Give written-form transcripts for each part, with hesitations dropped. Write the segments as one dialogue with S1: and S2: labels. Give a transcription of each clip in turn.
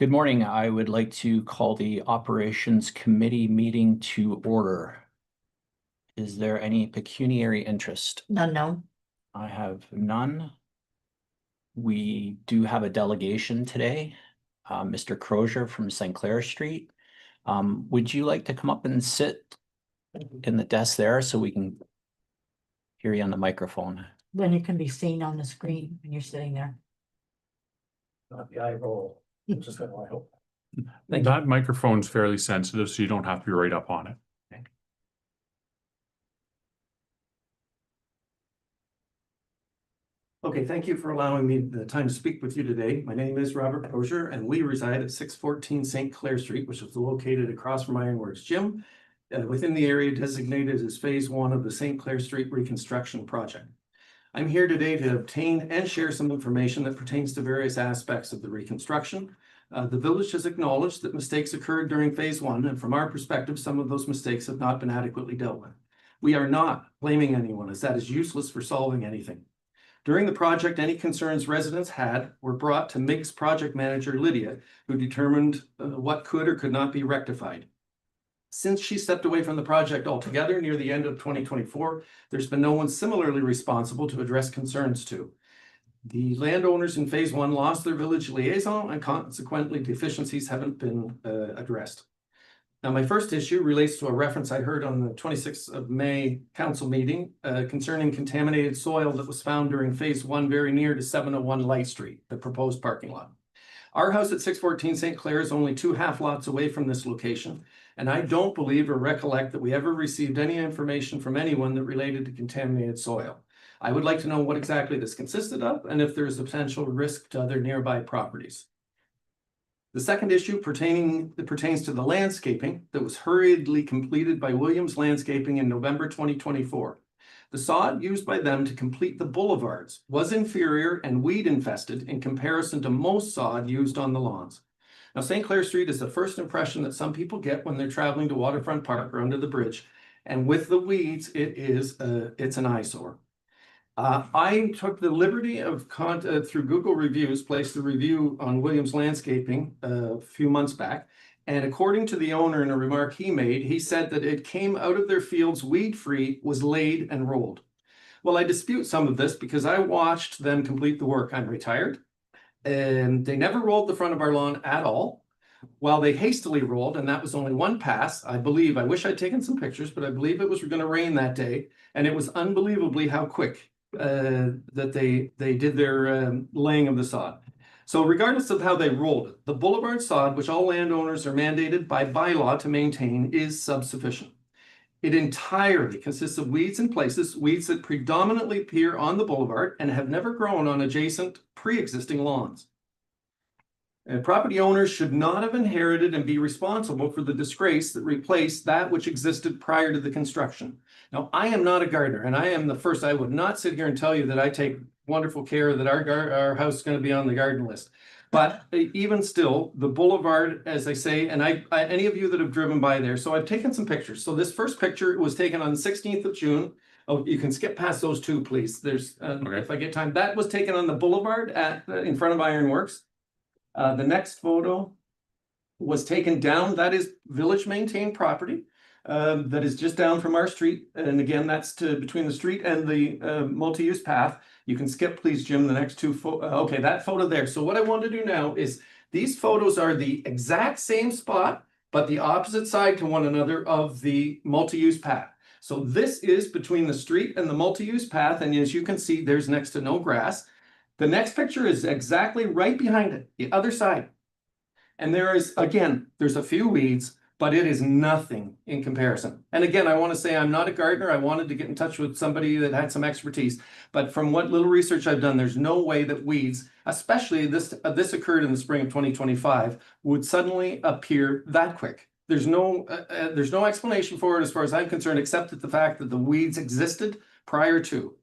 S1: Good morning. I would like to call the Operations Committee meeting to order. Is there any pecuniary interest?
S2: No.
S1: I have none. We do have a delegation today. Mr. Crozier from St. Clair Street. Would you like to come up and sit in the desk there so we can hear you on the microphone?
S2: Then it can be seen on the screen when you're sitting there.
S3: Not the eye roll, just gonna I hope.
S1: Thank
S4: That microphone's fairly sensitive, so you don't have to be right up on it.
S3: Okay, thank you for allowing me the time to speak with you today. My name is Robert Crozier, and we reside at 614 St. Clair Street, which is located across from Ironworks Gym, within the area designated as Phase 1 of the St. Clair Street Reconstruction Project. I'm here today to obtain and share some information that pertains to various aspects of the reconstruction. The village has acknowledged that mistakes occurred during Phase 1, and from our perspective, some of those mistakes have not been adequately dealt with. We are not blaming anyone, as that is useless for solving anything. During the project, any concerns residents had were brought to MIG's project manager, Lydia, who determined what could or could not be rectified. Since she stepped away from the project altogether near the end of 2024, there's been no one similarly responsible to address concerns to. The landowners in Phase 1 lost their village liaison, and consequently deficiencies haven't been addressed. Now, my first issue relates to a reference I heard on the 26th of May council meeting concerning contaminated soil that was found during Phase 1 very near to 701 Light Street, the proposed parking lot. Our house at 614 St. Clair is only 2 half lots away from this location, and I don't believe or recollect that we ever received any information from anyone that related to contaminated soil. I would like to know what exactly this consisted of and if there is a potential risk to other nearby properties. The second issue pertains to the landscaping that was hurriedly completed by Williams Landscaping in November 2024. The sod used by them to complete the boulevards was inferior and weed infested in comparison to most sod used on the lawns. Now, St. Clair Street is the first impression that some people get when they're traveling to Waterfront Park or under the bridge. And with the weeds, it's an eyesore. I took the liberty of through Google reviews, placed a review on Williams Landscaping a few months back. And according to the owner in a remark he made, he said that it came out of their fields weed-free, was laid and rolled. Well, I dispute some of this because I watched them complete the work. I'm retired, and they never rolled the front of our lawn at all. While they hastily rolled, and that was only one pass, I wish I'd taken some pictures, but I believe it was going to rain that day. And it was unbelievably how quick that they did their laying of the sod. So regardless of how they rolled it, the boulevard sod, which all landowners are mandated by bylaw to maintain, is sufficient. It entirely consists of weeds in places, weeds that predominantly appear on the boulevard and have never grown on adjacent pre-existing lawns. Property owners should not have inherited and be responsible for the disgrace that replaced that which existed prior to the construction. Now, I am not a gardener, and I would not sit here and tell you that I take wonderful care that our house is going to be on the garden list. But even still, the boulevard, as I say, and any of you that have driven by there, so I've taken some pictures. So this first picture was taken on the 16th of June. Oh, you can skip past those two, please. There's, okay. If I get time, that was taken on the boulevard in front of Ironworks. The next photo was taken down. That is village maintained property that is just down from our street. And again, that's between the street and the multi-use path. You can skip, please, Jim, the next two. Okay, that photo there. So what I want to do now is these photos are the exact same spot, but the opposite side to one another of the multi-use path. So this is between the street and the multi-use path. And as you can see, there's next to no grass. The next picture is exactly right behind it, the other side. And there's a few weeds, but it is nothing in comparison. And again, I want to say I'm not a gardener. I wanted to get in touch with somebody that had some expertise. But from what little research I've done, there's no way that weeds, especially this occurred in the spring of 2025, would suddenly appear that quick. There's no explanation for it as far as I'm concerned, except that the fact that the weeds existed prior to.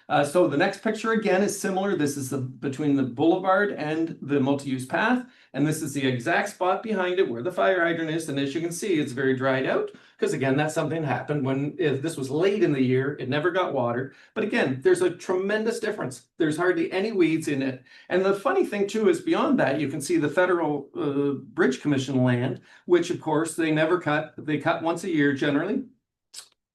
S3: So the next picture again is similar. This is between the boulevard and the multi-use path. And this is the exact spot behind it where the fire hydrant is. And as you can see, it's very dried out. Because again, that's something that happened when, if this was late in the year, it never got watered. But again, there's a tremendous difference. There's hardly any weeds in it. And the funny thing too is beyond that, you can see the Federal Bridge Commission land, which of course they never cut. They cut once a year generally.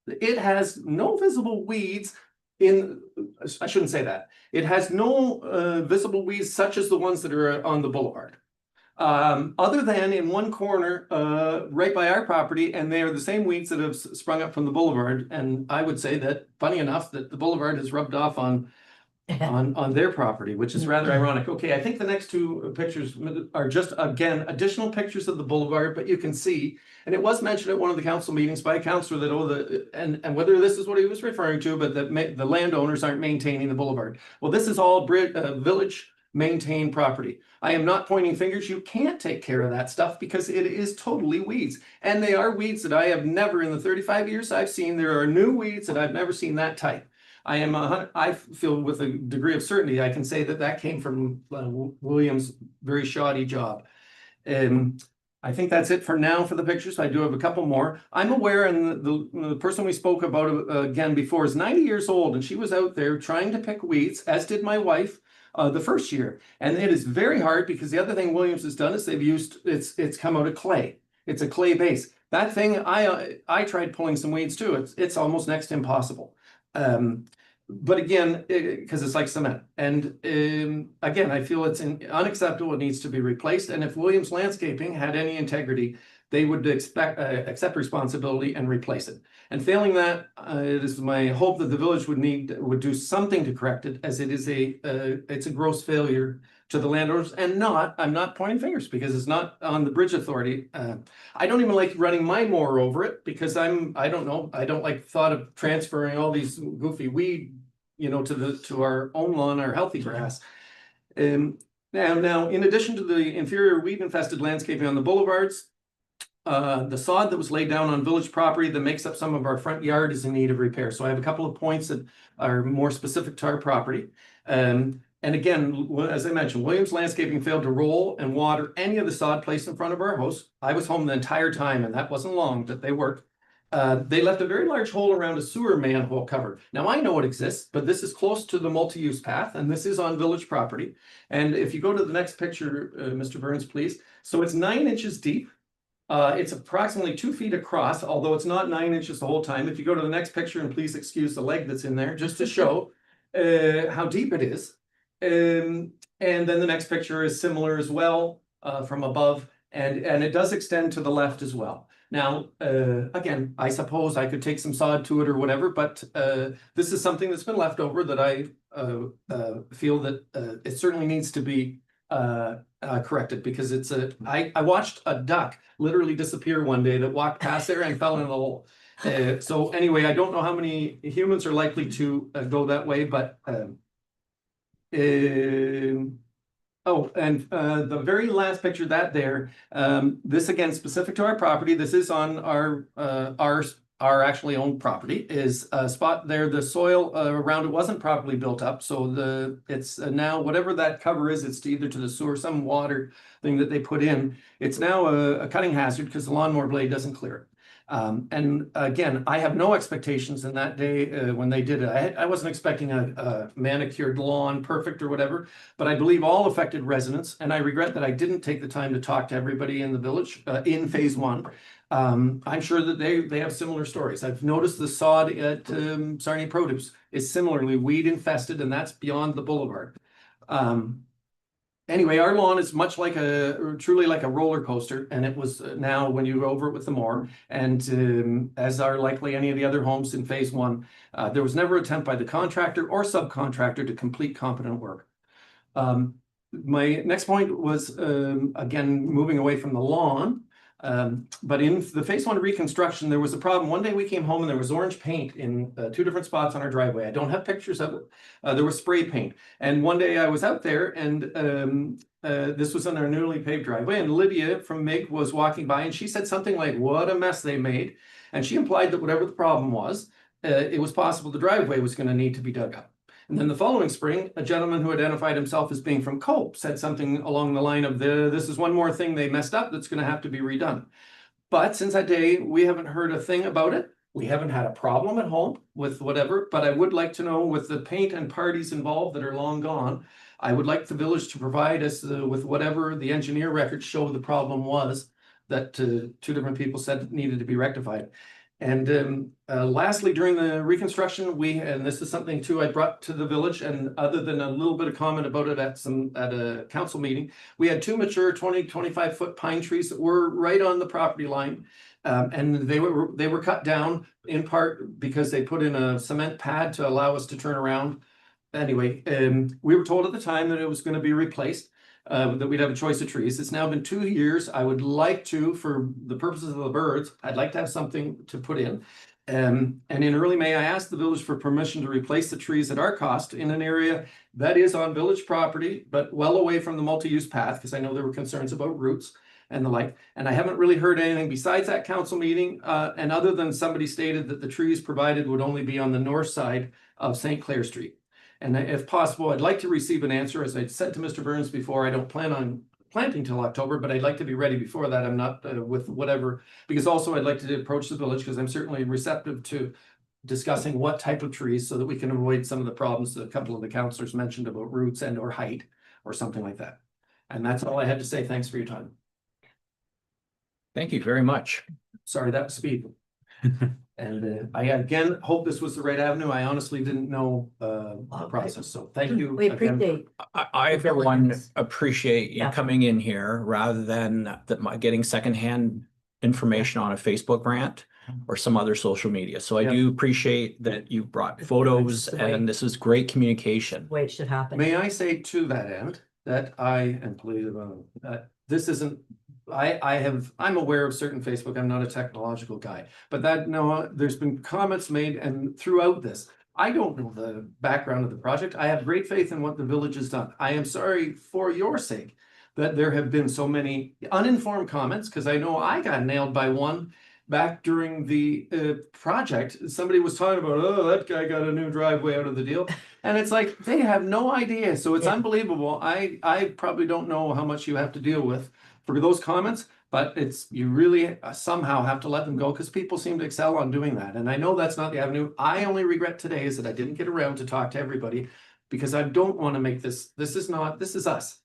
S3: It has no visible weeds I shouldn't say that. It has no visible weeds such as the ones that are on the boulevard. Other than in one corner, right by our property, and they are the same weeds that have sprung up from the boulevard. And I would say that, funny enough, that the boulevard has rubbed off on their property, which is rather ironic. Okay, I think the next two pictures are just, again, additional pictures of the boulevard, but you can see, and it was mentioned at one of the council meetings by a councillor that, and whether this is what he was referring to, but that the landowners aren't maintaining the boulevard. Well, this is all village maintained property. I am not pointing fingers. You can't take care of that stuff because it is totally weeds. And they are weeds that I have never, in the 35 years I've seen, there are new weeds that I've never seen that type. I feel with a degree of certainty, I can say that that came from William's very shoddy job. I think that's it for now for the pictures. I do have a couple more. I'm aware, and the person we spoke about again before is 90 years old, and she was out there trying to pick weeds, as did my wife, the first year. And it is very hard because the other thing Williams has done is they've used, it's come out of clay. It's a clay base. That thing, I tried pulling some weeds too. It's almost next to impossible. But again, because it's like cement. And again, I feel it's unacceptable. It needs to be replaced. And if Williams Landscaping had any integrity, they would accept responsibility and replace it. And failing that, it is my hope that the village would do something to correct it, as it is it's a gross failure to the landowners. And I'm not pointing fingers because it's not on the bridge authority. I don't even like running my mower over it because I don't know, I don't like the thought of transferring all these goofy weed, to our own lawn, our healthy grass. Now, in addition to the inferior weed infested landscaping on the boulevards, the sod that was laid down on village property that makes up some of our front yard is in need of repair. So I have a couple of points that are more specific to our property. And again, as I mentioned, Williams Landscaping failed to roll and water any of the sod placed in front of our house. I was home the entire time, and that wasn't long that they worked. They left a very large hole around a sewer manhole cover. Now I know it exists, but this is close to the multi-use path, and this is on village property. And if you go to the next picture, Mr. Burns, please. So it's 9 inches deep. It's approximately 2 feet across, although it's not 9 inches the whole time. If you go to the next picture, and please excuse the leg that's in there, just to show how deep it is. And then the next picture is similar as well, from above, and it does extend to the left as well. Now, again, I suppose I could take some sod to it or whatever, but this is something that's been left over that I feel that it certainly needs to be corrected, because I watched a duck literally disappear one day that walked past there and fell in the hole. So anyway, I don't know how many humans are likely to go that way, but oh, and the very last picture this again specific to our property. This is on our actually owned property. Is a spot there. The soil around it wasn't properly built up, so it's now whatever that cover is. It's either to the sewer, some water thing that they put in. It's now a cutting hazard because the lawnmower blade doesn't clear it. And again, I have no expectations in that day when they did it. I wasn't expecting a manicured lawn, perfect or whatever, but I believe all affected residents, and I regret that I didn't take the time to talk to everybody in the village in phase 1. I'm sure that they have similar stories. I've noticed the sod at Sarnia Produce is similarly weed infested, and that's beyond the boulevard. Anyway, our lawn is much like truly like a roller coaster, and it was now when you go over it with the mower, and as are likely any of the other homes in phase 1, there was never an attempt by the contractor or subcontractor to complete competent work. My next point was, again, moving away from the lawn, but in the phase 1 reconstruction, there was a problem. One day we came home and there was orange paint in 2 different spots on our driveway. I don't have pictures of it. There was spray paint. And one day I was out there, and this was on our newly paved driveway, and Lydia from MIG was walking by, and she said something like, "What a mess they made." And she implied that whatever the problem was, it was possible the driveway was going to need to be dug up. And then the following spring, a gentleman who identified himself as being from Cope said something along the line of this is one more thing they messed up that's gonna have to be redone. But since that day, we haven't heard a thing about it. We haven't had a problem at home with whatever, but I would like to know with the paint and parties involved that are long gone, I would like the village to provide us with whatever the engineer records show the problem was that two different people said needed to be rectified. And lastly, during the reconstruction, and this is something too I brought to the village, and other than a little bit of comment about it at a council meeting, we had two mature 25 foot pine trees that were right on the property line. And they were cut down in part because they put in a cement pad to allow us to turn around. Anyway, we were told at the time that it was going to be replaced, that we'd have a choice of trees. It's now been 2 years. I would like to, for the purposes of the birds, I'd like to have something to put in. And in early May, I asked the village for permission to replace the trees at our cost in an area that is on village property, but well away from the multi-use path, because I know there were concerns about roots and the like. And I haven't really heard anything besides that council meeting, and other than somebody stated that the trees provided would only be on the north side of St. Clair Street. And if possible, I'd like to receive an answer. As I said to Mr. Burns before, I don't plan on planting till October, but I'd like to be ready before that. I'm not with whatever, because also I'd like to approach the village, because I'm certainly receptive to discussing what type of trees so that we can avoid some of the problems that a couple of the councillors mentioned about roots and or height or something like that. And that's all I had to say. Thanks for your time.
S1: Thank you very much.
S3: Sorry, that was speed. And I again hope this was the right avenue. I honestly didn't know the process, so thank you.
S2: We
S3: again.
S2: appreciate,
S1: I, for one, appreciate you
S2: Yeah.
S1: coming in here rather than getting secondhand information on a Facebook rant or some other social media. So I
S3: Yeah.
S1: do appreciate that you brought photos,
S2: the way-
S1: and this is great communication.
S2: the way it should happen.
S3: May I say to that end that I am pleased this isn't, I'm aware of certain Facebook, I'm not a technological guy, but there's been comments made and throughout this, I don't know the background of the project. I have great faith in what the village has done. I am sorry for your sake that there have been so many uninformed comments, because I know I got nailed by one back during the project. Somebody was talking about, oh, that guy got a new driveway out of the deal. And it's like, they have no idea. So it's
S2: Yeah.
S3: unbelievable. I probably don't know how much you have to deal with for those comments, but you really somehow have to let them go, because people seem to excel on doing that. And I know that's not the avenue. I only regret today is that I didn't get around to talk to everybody, because I don't want to make this is us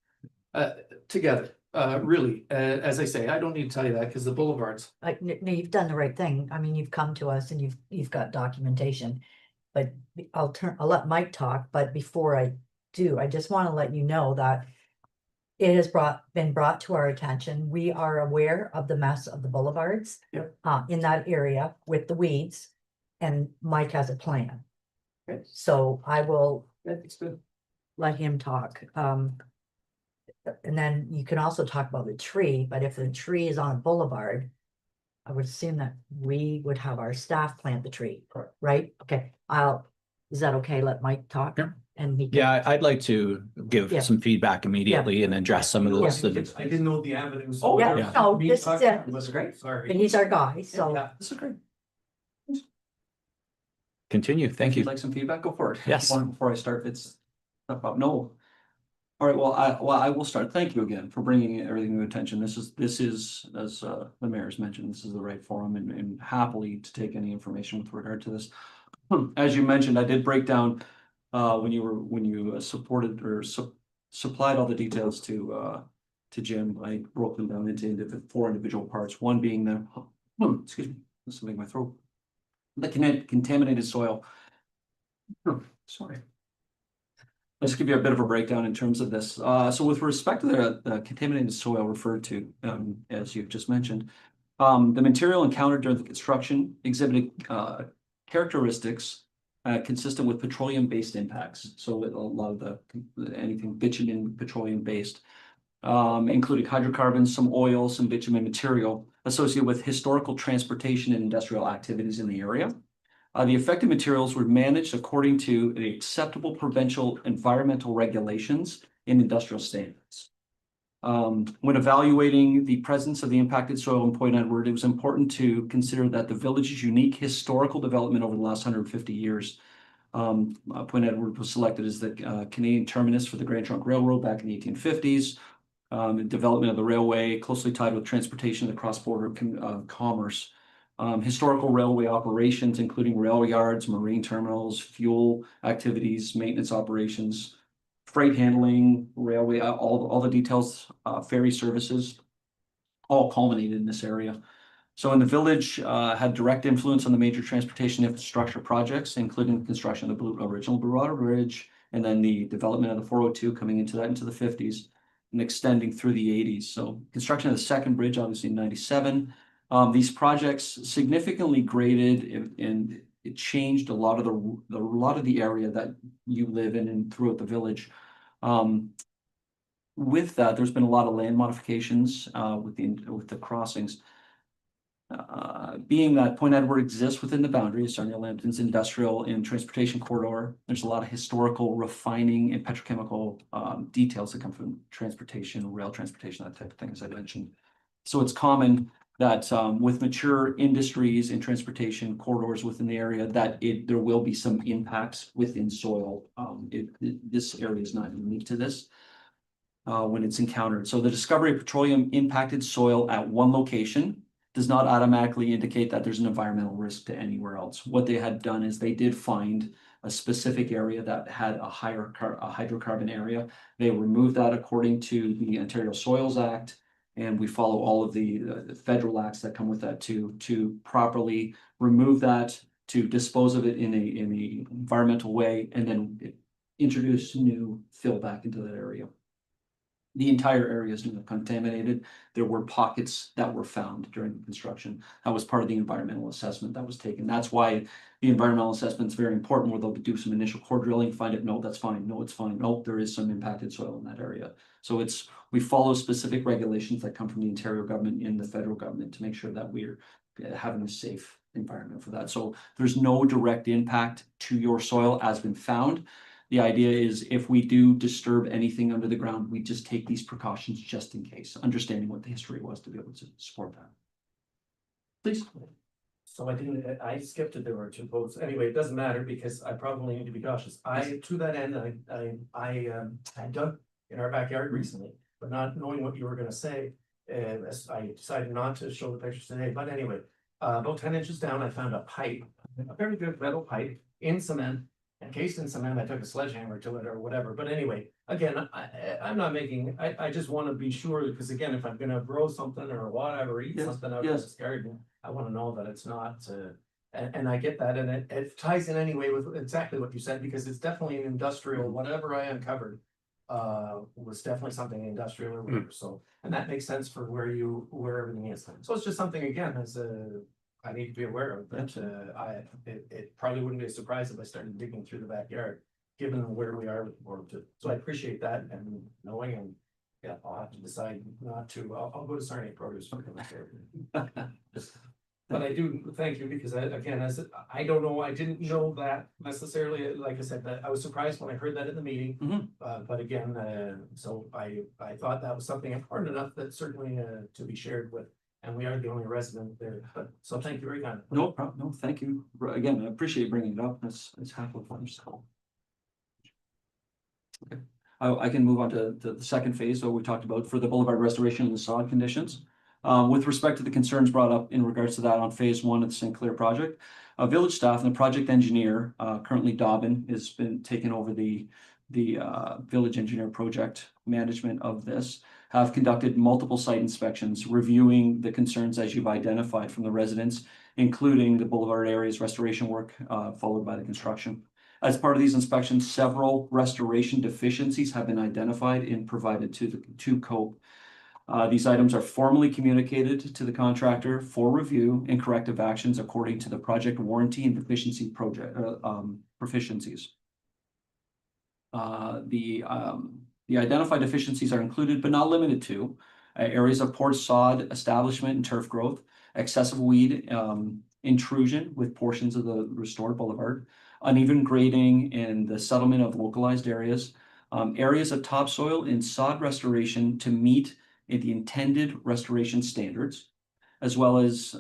S3: together. Really, as I say, I don't need to tell you that, because the boulevards.
S2: Like, no, you've done the right thing. I mean, you've come to us and you've got documentation. But I'll let Mike talk, but before I do, I just want to let you know that it has been brought to our attention. We are aware of the mess of the boulevards.
S3: Yep.
S2: In that area with the weeds, and Mike has a plan.
S3: Okay.
S2: So I will
S3: That's good.
S2: let him talk. And then you can also talk about the tree, but if the tree is on a boulevard, I would assume that we would have our staff plant the tree,
S3: Correct.
S2: right? Okay, is that okay? Let Mike talk?
S4: Yeah.
S2: And he can,
S1: Yeah, I'd like to give
S2: Yeah.
S1: some feedback immediately and address some of those.
S3: I didn't know the avenues.
S2: Oh, yeah,
S1: Yeah.
S2: no, this is it.
S3: Was great, sorry.
S2: and he's our guy, so.
S3: Yeah, this is great.
S1: Continue. Thank
S5: If you'd
S1: you.
S5: like some feedback, go for it.
S1: Yes.
S5: Before I start, it's about no. All right, well, I will start. Thank you again for bringing everything to attention. This is, as the mayor's mentioned, this is the right forum and happily to take any information with regard to this. As you mentioned, I did break down when you supported or supplied all the details to Jim. I broke them down into 4 individual parts, one being the, excuse me, this will make my throat, the contaminated soil. Sorry. Let's give you a bit of a breakdown in terms of this. So with respect to the contaminated soil referred to, as you've just mentioned, the material encountered during the construction exhibited characteristics consistent with petroleum-based impacts. So a lot of anything bitumen, petroleum-based, including hydrocarbons, some oil, some bitumen material associated with historical transportation and industrial activities in the area. The affected materials were managed according to the acceptable provincial environmental regulations and industrial standards. When evaluating the presence of the impacted soil in Point Edward, it was important to consider that the village's unique historical development over the last 150 years Point Edward was selected as the Canadian terminus for the Grand Trunk Railroad back in the 1850s. Development of the railway closely tied with transportation and the cross-border commerce. Historical railway operations, including rail yards, marine terminals, fuel activities, maintenance operations, freight handling, railway, all the details, ferry services, all culminated in this area. So in the village, had direct influence on the major transportation infrastructure projects, including the construction of the original Blue Water Bridge, and then the development of the 402 coming into the 50s and extending through the 80s. So construction of the second bridge, obviously in 97. These projects significantly graded and it changed a lot of the area that you live in and throughout the village. With that, there's been a lot of land modifications with the crossings. Being that Point Edward exists within the boundaries of Sarnia Lambton's industrial and transportation corridor, there's a lot of historical refining and petrochemical details that come from transportation, rail transportation, that type of thing, as I mentioned. So it's common that with mature industries and transportation corridors within the area, that there will be some impacts within soil. This area is not unique to this when it's encountered. So the discovery of petroleum impacted soil at one location does not automatically indicate that there's an environmental risk to anywhere else. What they had done is they did find a specific area that had a higher hydrocarbon area. They removed that according to the Ontario Soils Act, and we follow all of the federal acts that come with that to properly remove that, to dispose of it in a environmental way, and then introduce new fill back into that area. The entire area is not contaminated. There were pockets that were found during the construction. That was part of the environmental assessment that was taken. That's why the environmental assessment is very important, where they'll do some initial core drilling, find it, no, that's fine, no, it's fine, no, there is some impacted soil in that area. So we follow specific regulations that come from the Ontario government and the federal government to make sure that we're having a safe environment for that. So there's no direct impact to your soil as been found. The idea is if we do disturb anything under the ground, we just take these precautions just in case, understanding what the history was to be able to support that. Please.
S6: So I skipped it, there were 2 votes. Anyway, it doesn't matter because I probably need to be cautious. To that end, I dug in our backyard recently, but not knowing what you were gonna say. I decided not to show the pictures today, but anyway, about 10 inches down, I found a pipe, a very good metal pipe in cement. Encased in cement. I took a sledgehammer to it or whatever, but anyway, again, I'm not making, I just want to be sure, because again, if I'm gonna grow something or whatever, eat
S5: Yes,
S6: something out of
S5: yes.
S6: this garden, I want to know that it's not, and I get that, and it ties in anyway with exactly what you said, because it's definitely an industrial, whatever I uncovered was definitely something industrial or whatever, so, and that makes sense for where everything is. So it's just something, again, I need to be aware of, but it probably wouldn't be a surprise if I started digging through the backyard, given where we are with the board too. So I appreciate that and knowing, and yeah, I'll have to decide not to, I'll go to Sarnia Produce. But I do thank you, because I don't know, I didn't know that necessarily, like I said, that I was surprised when I heard that in the meeting. But again, so I thought that was something important enough that certainly to be shared with. And we are the only resident there, but so thank you very much.
S5: No problem. No, thank you. Again, I appreciate bringing it up. It's half of fun. So. Okay, I can move on to the second phase that we talked about for the boulevard restoration and the sod conditions. With respect to the concerns brought up in regards to that on phase 1 of the St. Clair project, village staff and the project engineer, currently Dobbin, has been taking over the village engineer project management of this, have conducted multiple site inspections, reviewing the concerns as you've identified from the residents, including the boulevard areas restoration work, followed by the construction. As part of these inspections, several restoration deficiencies have been identified and provided to COPE. These items are formally communicated to the contractor for review and corrective actions according to the project warranty and deficiency proficiencies. The identified deficiencies are included but not limited to areas of poor sod establishment and turf growth, excessive weed intrusion with portions of the restored boulevard, uneven grading and the settlement of localized areas, areas of topsoil and sod restoration to meet the intended restoration standards, as well as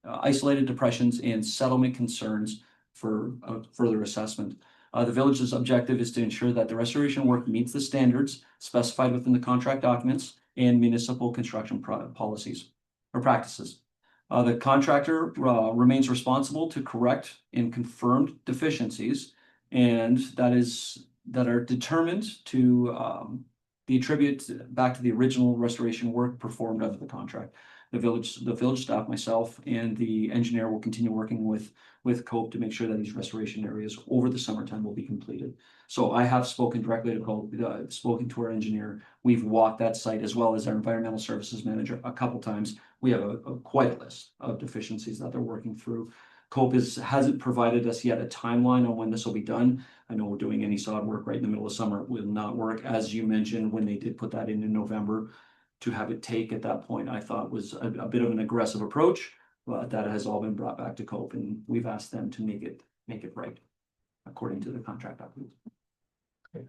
S5: isolated depressions and settlement concerns for further assessment. The village's objective is to ensure that the restoration work meets the standards specified within the contract documents and municipal construction policies or practices. The contractor remains responsible to correct and confirmed deficiencies, and that are determined to be attributed back to the original restoration work performed under the contract. The village staff, myself, and the engineer will continue working with COPE to make sure that these restoration areas over the summertime will be completed. So I have spoken directly to COPE, spoken to our engineer. We've walked that site as well as our environmental services manager a couple times. We have quite a list of deficiencies that they're working through. COPE hasn't provided us yet a timeline on when this will be done. I know we're doing any sod work right in the middle of summer. It will not work. As you mentioned, when they did put that in November, to have it take at that point, I thought was a bit of an aggressive approach, but that has all been brought back to COPE, and we've asked them to make it right according to the contract documents.
S6: Okay.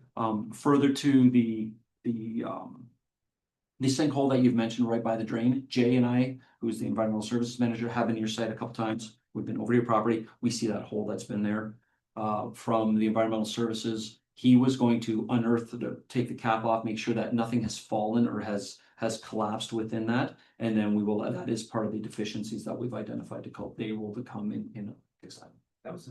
S5: Further to the sinkhole that you've mentioned right by the drain, Jay and I, who's the environmental services manager, have been to your site a couple times. We've been over to your property. We see that hole that's been there. From the environmental services, he was going to unearth take the cap off, make sure that nothing has fallen or has collapsed within that, and then we will. That is part of the deficiencies that we've identified to COPE. They will become in fix that.
S6: That was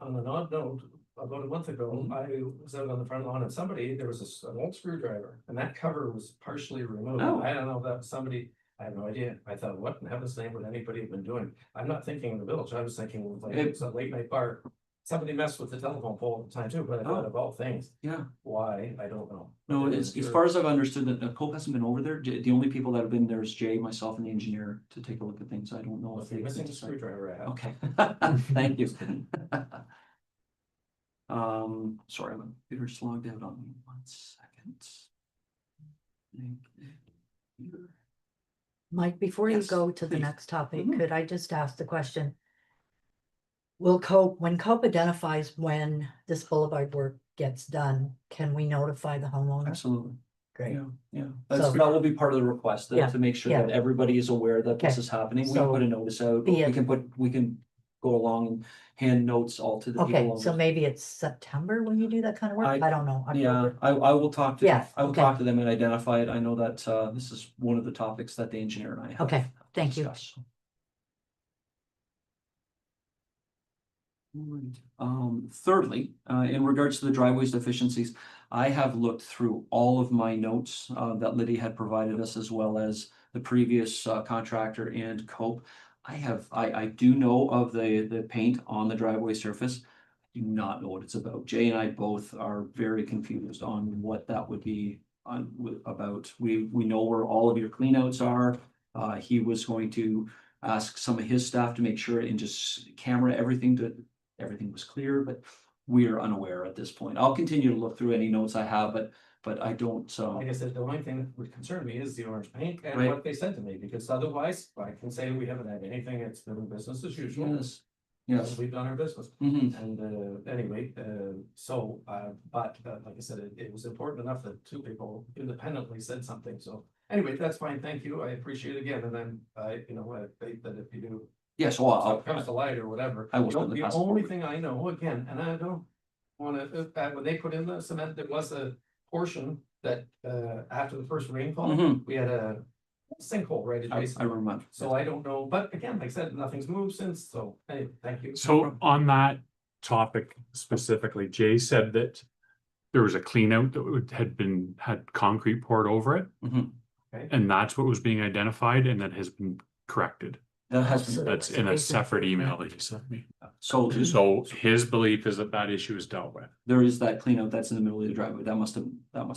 S6: on an odd note, about a month ago, I was out on the front lawn and there was an old screwdriver and that cover was partially removed.
S5: Oh.
S6: I don't know if that was somebody, I have no idea. I thought, what in heaven's name would anybody have been doing? I'm not thinking of the village. I was thinking like it's a late night bar. Somebody messed with the telephone pole at the time too, but I thought of all things,
S5: Yeah.
S6: why, I don't know.
S5: No, as far as I've understood that COPE hasn't been over there. The only people that have been there is Jay, myself, and the engineer to take a look at things. I don't know if
S6: If you're
S5: they
S6: missing a screwdriver, I have.
S5: Okay, thank you. Sorry, my computer just logged out on me. 1 second.
S2: Mike, before you
S5: Yes,
S2: go to the
S5: please.
S2: next topic,
S5: Mhm.
S2: could I just ask the question? Will COPE, when COPE identifies when this boulevard work gets done, can we notify the homeowner?
S5: Absolutely.
S2: Great.
S5: Yeah.
S2: So-
S5: That will be part of the request,
S2: Yeah,
S5: to make sure
S2: yeah.
S5: that everybody is aware that this
S2: Okay,
S5: is happening. We
S2: so
S5: put a notice out.
S2: be it-
S5: We can go along and hand notes all to the people.
S2: Okay,
S5: on
S2: so
S5: the-
S2: maybe it's September when you do that kind of work? I don't know.
S5: Yeah,
S2: October?
S5: I will talk to,
S2: Yeah,
S5: I will
S2: okay.
S5: talk to them and identify it. I know that this is one of the topics that the engineer and I have.
S2: Okay, thank you.
S5: discussed. Alright, thirdly, in regards to the driveways deficiencies, I have looked through all of my notes that Lydia had provided us, as well as the previous contractor and COPE. I do know of the paint on the driveway surface. I do not know what it's about. Jay and I both are very confused on what that would be about. We know where all of your cleanouts are. He was going to ask some of his staff to make sure and just camera everything was clear, but we are unaware at this point. I'll continue to look through any notes I have, but I don't,
S6: Like I said, the only thing that would concern me is the orange paint and
S5: Right.
S6: what they said to me, because otherwise I can say we haven't had anything. It's been business as usual.
S5: yes, yes.
S6: We've done our business.
S5: Mhm.
S6: And anyway, but like I said, it was important enough that two people independently said something. So anyway, that's fine. Thank you. I appreciate it again. And then I think that if you do
S5: Yes, well,
S6: stuff comes to light or whatever.
S5: I will
S6: The o-
S5: certainly
S6: The
S5: pass it
S6: only
S5: forward.
S6: thing I know, again, and I don't wanna, when they put in the cement, there was a portion that, after the first rainfall,
S5: Mhm.
S6: we had a sinkhole right
S5: I
S6: adjacent.
S5: remember.
S6: So I don't know, but again, like I said, nothing's moved since, so, anyway, thank you.
S4: So on that topic specifically, Jay said that there was a clean out that had concrete poured over it,
S5: Mhm.
S4: and that's what was being identified, and that has been corrected.
S5: That has
S2: So
S5: been,
S4: That's in a separate email that he sent me.
S5: so
S4: So his belief is that issue is dealt with.
S5: there is that cleanout that's in the middle of the driveway. That must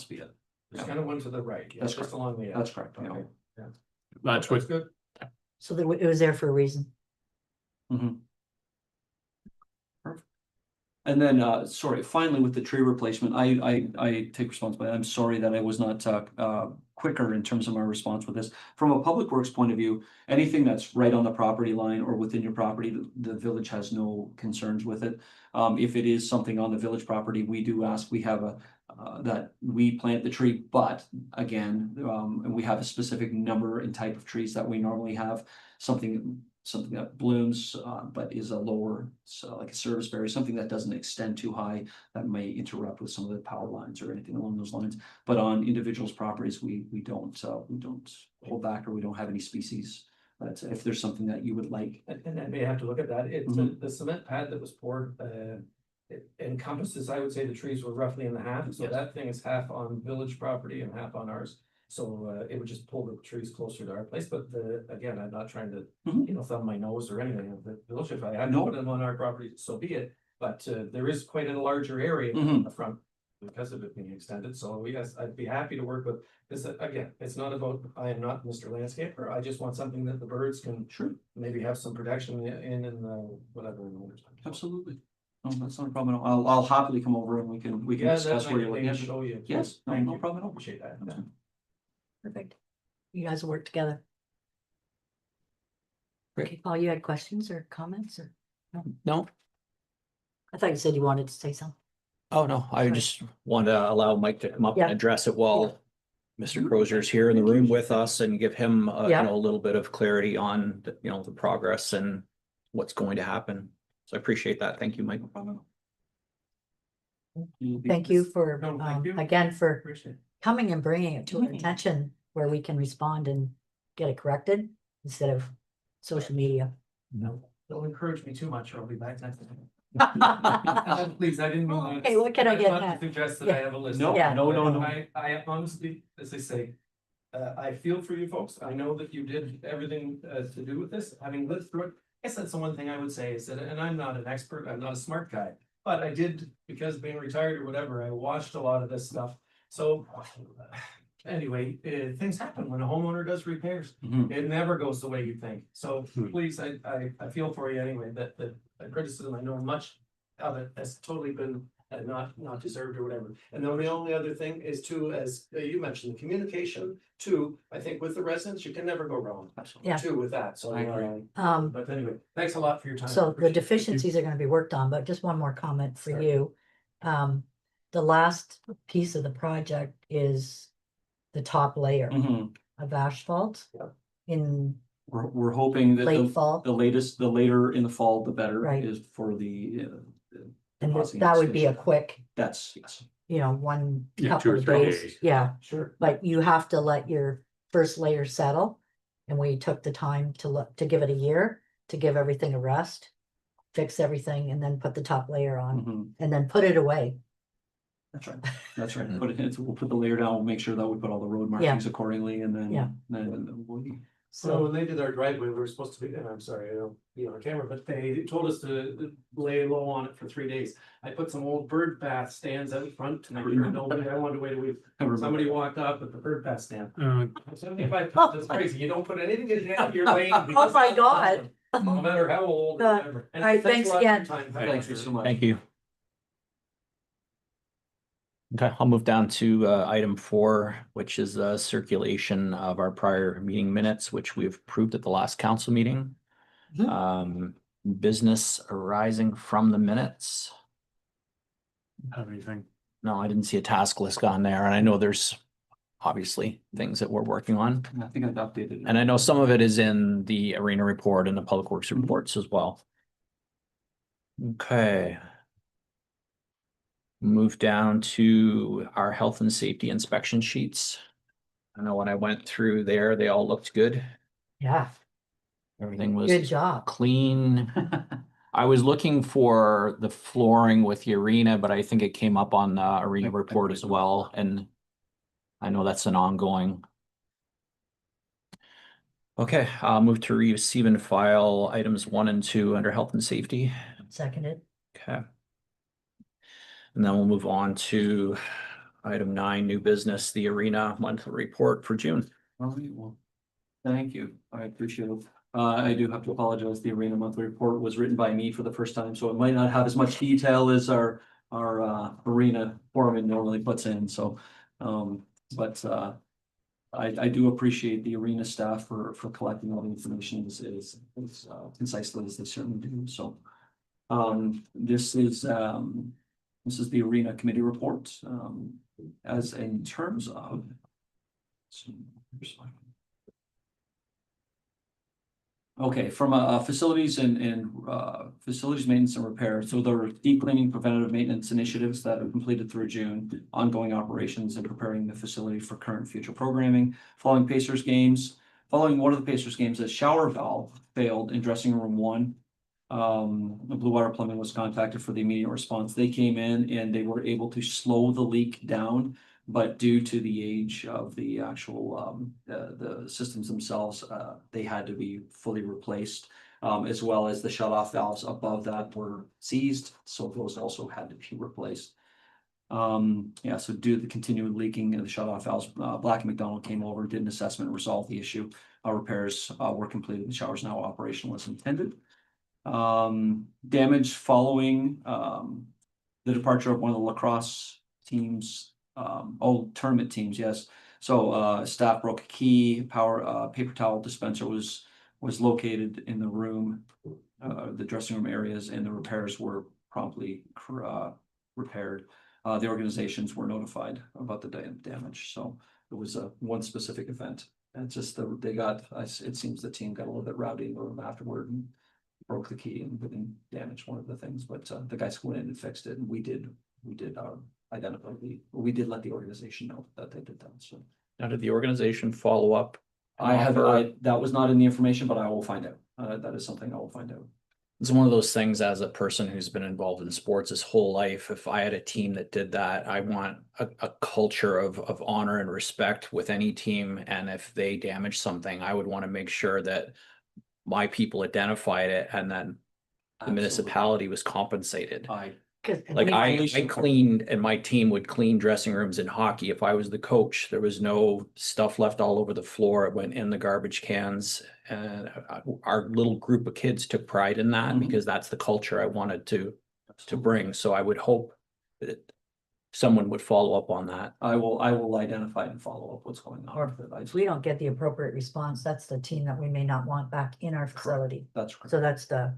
S5: be it.
S6: There's kind of one to the right, yeah,
S5: That's
S6: just
S5: correct.
S6: along the edge.
S5: That's correct.
S6: Okay.
S4: That's what,
S6: good.
S2: So it was there for a reason.
S5: Mhm. Perfect. And then, sorry, finally with the tree replacement, I take responsibility. I'm sorry that I was not quicker in terms of my response with this. From a public works point of view, anything that's right on the property line or within your property, the village has no concerns with it. If it is something on the village property, we do ask, we have that we plant the tree, but again, we have a specific number and type of trees that we normally have. Something something that blooms, but is a lower, so like a service barrier, something that doesn't extend too high, that may interrupt with some of the power lines or anything along those lines. But on individuals' properties, we don't hold back, or we don't have any species. But if there's something that you would like,
S6: And I may have to look at that, it's the cement pad that was poured, it encompasses, I would say the trees were roughly in the half, so
S5: Yes.
S6: that thing is half on village property and half on ours. So it would just pull the trees closer to our place, but again, I'm not trying to,
S5: Mhm.
S6: thumb my nose or anything of the village, if I had to
S5: No.
S6: put them on our property, so be it. But there is quite a larger area in
S5: Mhm.
S6: the front because of it being extended, so yes, I'd be happy to work with this, again, it's not about, I am not Mr. Landscaper, I just want something that the birds can
S5: sure,
S6: maybe have some protection in the, whatever. In the wintertime.
S5: absolutely. No, that's not a problem at all. I'll happily come over and we can
S6: Yeah,
S5: discuss
S6: that
S5: where you're
S6: might
S5: looking
S6: maybe
S5: at.
S6: show you.
S5: Yes, no,
S6: Thank
S5: no
S6: you.
S5: problem at all.
S6: Appreciate that.
S5: Absolutely.
S2: Perfect. You guys will work together.
S1: Great.
S2: Okay, Paul, you had questions or comments or?
S1: No,
S2: I thought you said you wanted to say something.
S1: oh no, I
S2: Sorry.
S1: just want to allow Mike to come up
S2: Yeah.
S1: and address it while Mr. Crozier's here in the room with us and give him,
S2: Yeah.
S1: a little bit of clarity on, the progress and what's going to happen. So I appreciate that. Thank you, Mike.
S2: Thank you for,
S6: No, thank you.
S2: again, for
S6: Appreciate it.
S2: coming and bringing it to our
S5: Mhm.
S2: attention where we can respond and get it corrected instead of social media.
S6: Don't encourage me too much, or I'll be back next time. Please, I didn't mean that.
S2: Okay, what can I
S6: That's
S2: get
S6: not to
S2: next?
S6: Suggest that I
S2: Yeah.
S6: have a list.
S5: No,
S2: Yeah.
S5: no.
S6: I honestly, as they say, I feel for you folks. I know that you did everything to do with this, having lived through it. I guess that's the one thing I would say is that, and I'm not an expert, I'm not a smart guy, but I did, because being retired or whatever, I watched a lot of this stuff. So anyway, things happen when a homeowner does repairs.
S5: Mhm.
S6: It never goes the way you think. So
S4: Hmm.
S6: please, I feel for you anyway, that criticism, I know much of it has totally been not deserved or whatever. And then the only other thing is too, as you mentioned, the communication too, I think with the residents, you can never go wrong.
S2: Yeah.
S6: Too with that, so.
S5: I agree.
S6: But anyway, thanks a lot for your time.
S2: So the
S6: Appreciate it.
S2: deficiencies are gonna be worked on, but just one more comment for
S6: Sure.
S2: you. The last piece of the project is the top layer
S5: Mhm.
S2: of asphalt.
S6: Yeah.
S2: In
S5: We're hoping that
S2: late fall,
S5: the later in the fall, the better
S2: Right.
S5: is for the.
S2: and
S5: depositing
S2: that would be a
S5: station.
S2: quick,
S5: That's, yes.
S2: one
S4: Yeah,
S2: couple
S4: 2 or
S2: of
S4: 3
S2: days,
S4: days.
S2: yeah.
S6: Sure.
S2: But you have to let your first layer settle. And we took the time to give it a year, to give everything a rest. Fix everything and then put the top layer on
S5: Mhm.
S2: and then put it away.
S5: That's right. That's right. We'll put the layer down, we'll make sure that we put all the road markings accordingly and then.
S2: Yeah.
S5: Then we'll.
S6: So
S2: So,
S6: when they did our driveway, we were supposed to be, and I'm sorry, I don't be on camera, but they told us to lay low on it for 3 days. I put some old bird bath stands out front to make sure nobody, I wanted to wait a week. Somebody walked up with the bird bath stand. 75 pounds, that's crazy. You don't put anything in your lane.
S2: Oh my God.
S6: No matter how old or
S2: Uh,
S6: whatever. And
S2: all right, thanks
S6: a lot for your
S2: again.
S6: time.
S5: Thank you so much.
S1: Thank you. Okay, I'll move down to item 4, which is circulation of our prior meeting minutes, which we have approved at the last council meeting.
S2: Mhm.
S1: Business arising from the minutes.
S4: Have anything?
S1: No, I didn't see a task list on there, and I know there's obviously things that we're working on.
S5: I think I've updated.
S1: And I know some of it is in the arena report and the public works reports as well. Okay. Move down to our health and safety inspection sheets. I know when I went through there, they all looked good.
S2: yeah,
S1: Everything was
S2: good job.
S1: clean. I was looking for the flooring with the arena, but I think it came up on the arena report as well, and I know that's an ongoing. Okay, I'll move to receive and file items 1 and 2 under health and safety.
S2: Seconded.
S1: Okay. And then we'll move on to item 9, new business, the arena monthly report for June.
S5: All right, well, thank you. I appreciate it. I do have to apologize. The arena monthly report was written by me for the first time, so it might not have as much detail as our arena foreman normally puts in, so. But I do appreciate the arena staff for collecting all the information as concisely as they certainly do, so. This is the arena committee report, as in terms of. Okay, from facilities and facilities maintenance and repair, so there were deep cleaning preventative maintenance initiatives that are completed through June, ongoing operations and preparing the facility for current and future programming. Following one of the Pacers games, a shower valve failed in dressing room 1. The Blue Water Plumbing was contacted for the immediate response. They came in and they were able to slow the leak down. But due to the age of the actual, the systems themselves, they had to be fully replaced. As well as the shut-off valves above that were seized, so those also had to be replaced. Yeah, so due to the continued leaking of the shut-off valves, Black & McDonald came over, did an assessment, resolved the issue. Repairs were completed, the shower is now operational as intended. Damage following the departure of one of the lacrosse teams, tournament teams, yes. So staff broke a key, paper towel dispenser was located in the room, the dressing room areas, and the repairs were promptly repaired. The organizations were notified about the damage, so it was one specific event. And just it seems the team got a little bit rowdy in the room afterward and broke the key and damaged one of the things, but the guys went in and fixed it, and we did identify we did let the organization know that they did that, so.
S1: Now, did the organization follow up?
S5: That was not in the information, but I will find out. That is something I will find out.
S1: It's one of those things, as a person who's been involved in sports his whole life, if I had a team that did that, I want a culture of honor and respect with any team. And if they damage something, I would want to make sure that my people identified it and then the municipality was compensated. Like I cleaned, and my team would clean dressing rooms in hockey. If I was the coach, there was no stuff left all over the floor. It went in the garbage cans. And our little group of kids took pride in that because that's the culture I wanted to bring. So I would hope that someone would follow up on that.
S5: I will identify and follow up what's going on.
S2: Or if we don't get the appropriate response, that's the team that we may not want back in our facility.
S5: That's correct.
S2: So that's the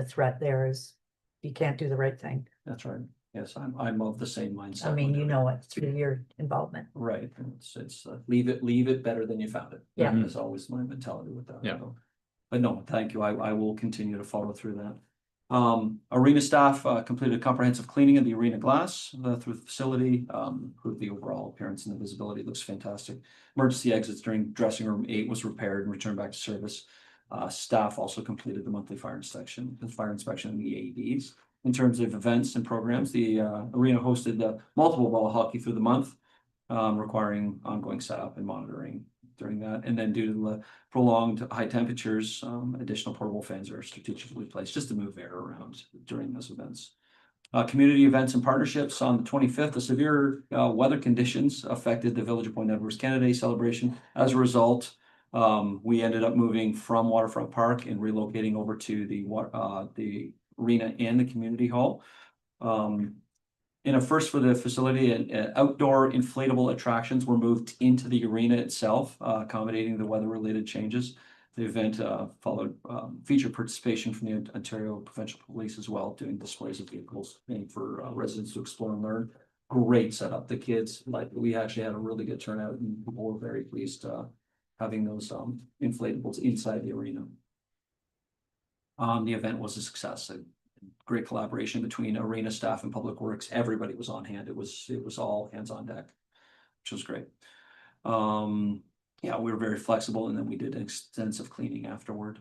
S2: threat there is you can't do the right thing.
S5: That's right. Yes, I'm of the same mindset.
S2: I mean, you know it through your involvement.
S5: Right, it's leave it better than you found it.
S2: Yeah.
S5: That's always my mentality with that.
S1: Yeah.
S5: But no, thank you. I will continue to follow through that. Arena staff completed comprehensive cleaning of the arena glass through the facility. Improved the overall appearance and the visibility. Looks fantastic. Emergency exits during dressing room 8 was repaired and returned back to service. Staff also completed the monthly fire inspection in the AEDs. In terms of events and programs, the arena hosted multiple ball hockey through the month, requiring ongoing setup and monitoring during that. And then due to the prolonged high temperatures, additional portable fans are strategically placed just to move air around during those events. Community events and partnerships on the 25th, the severe weather conditions affected the Village of Point Edwards Canada Day celebration. As a result, we ended up moving from Waterfront Park and relocating over to the arena and the community hall. In a first for the facility, and outdoor inflatable attractions were moved into the arena itself, accommodating the weather-related changes. The event featured participation from the Ontario Provincial Police as well, doing displays of vehicles made for residents to explore and learn. Great setup. The kids, we actually had a really good turnout, and people were very pleased having those inflatables inside the arena. The event was a success. A great collaboration between arena staff and public works. Everybody was on hand. It was all hands on deck, which was great. Yeah, we were very flexible, and then we did extensive cleaning afterward.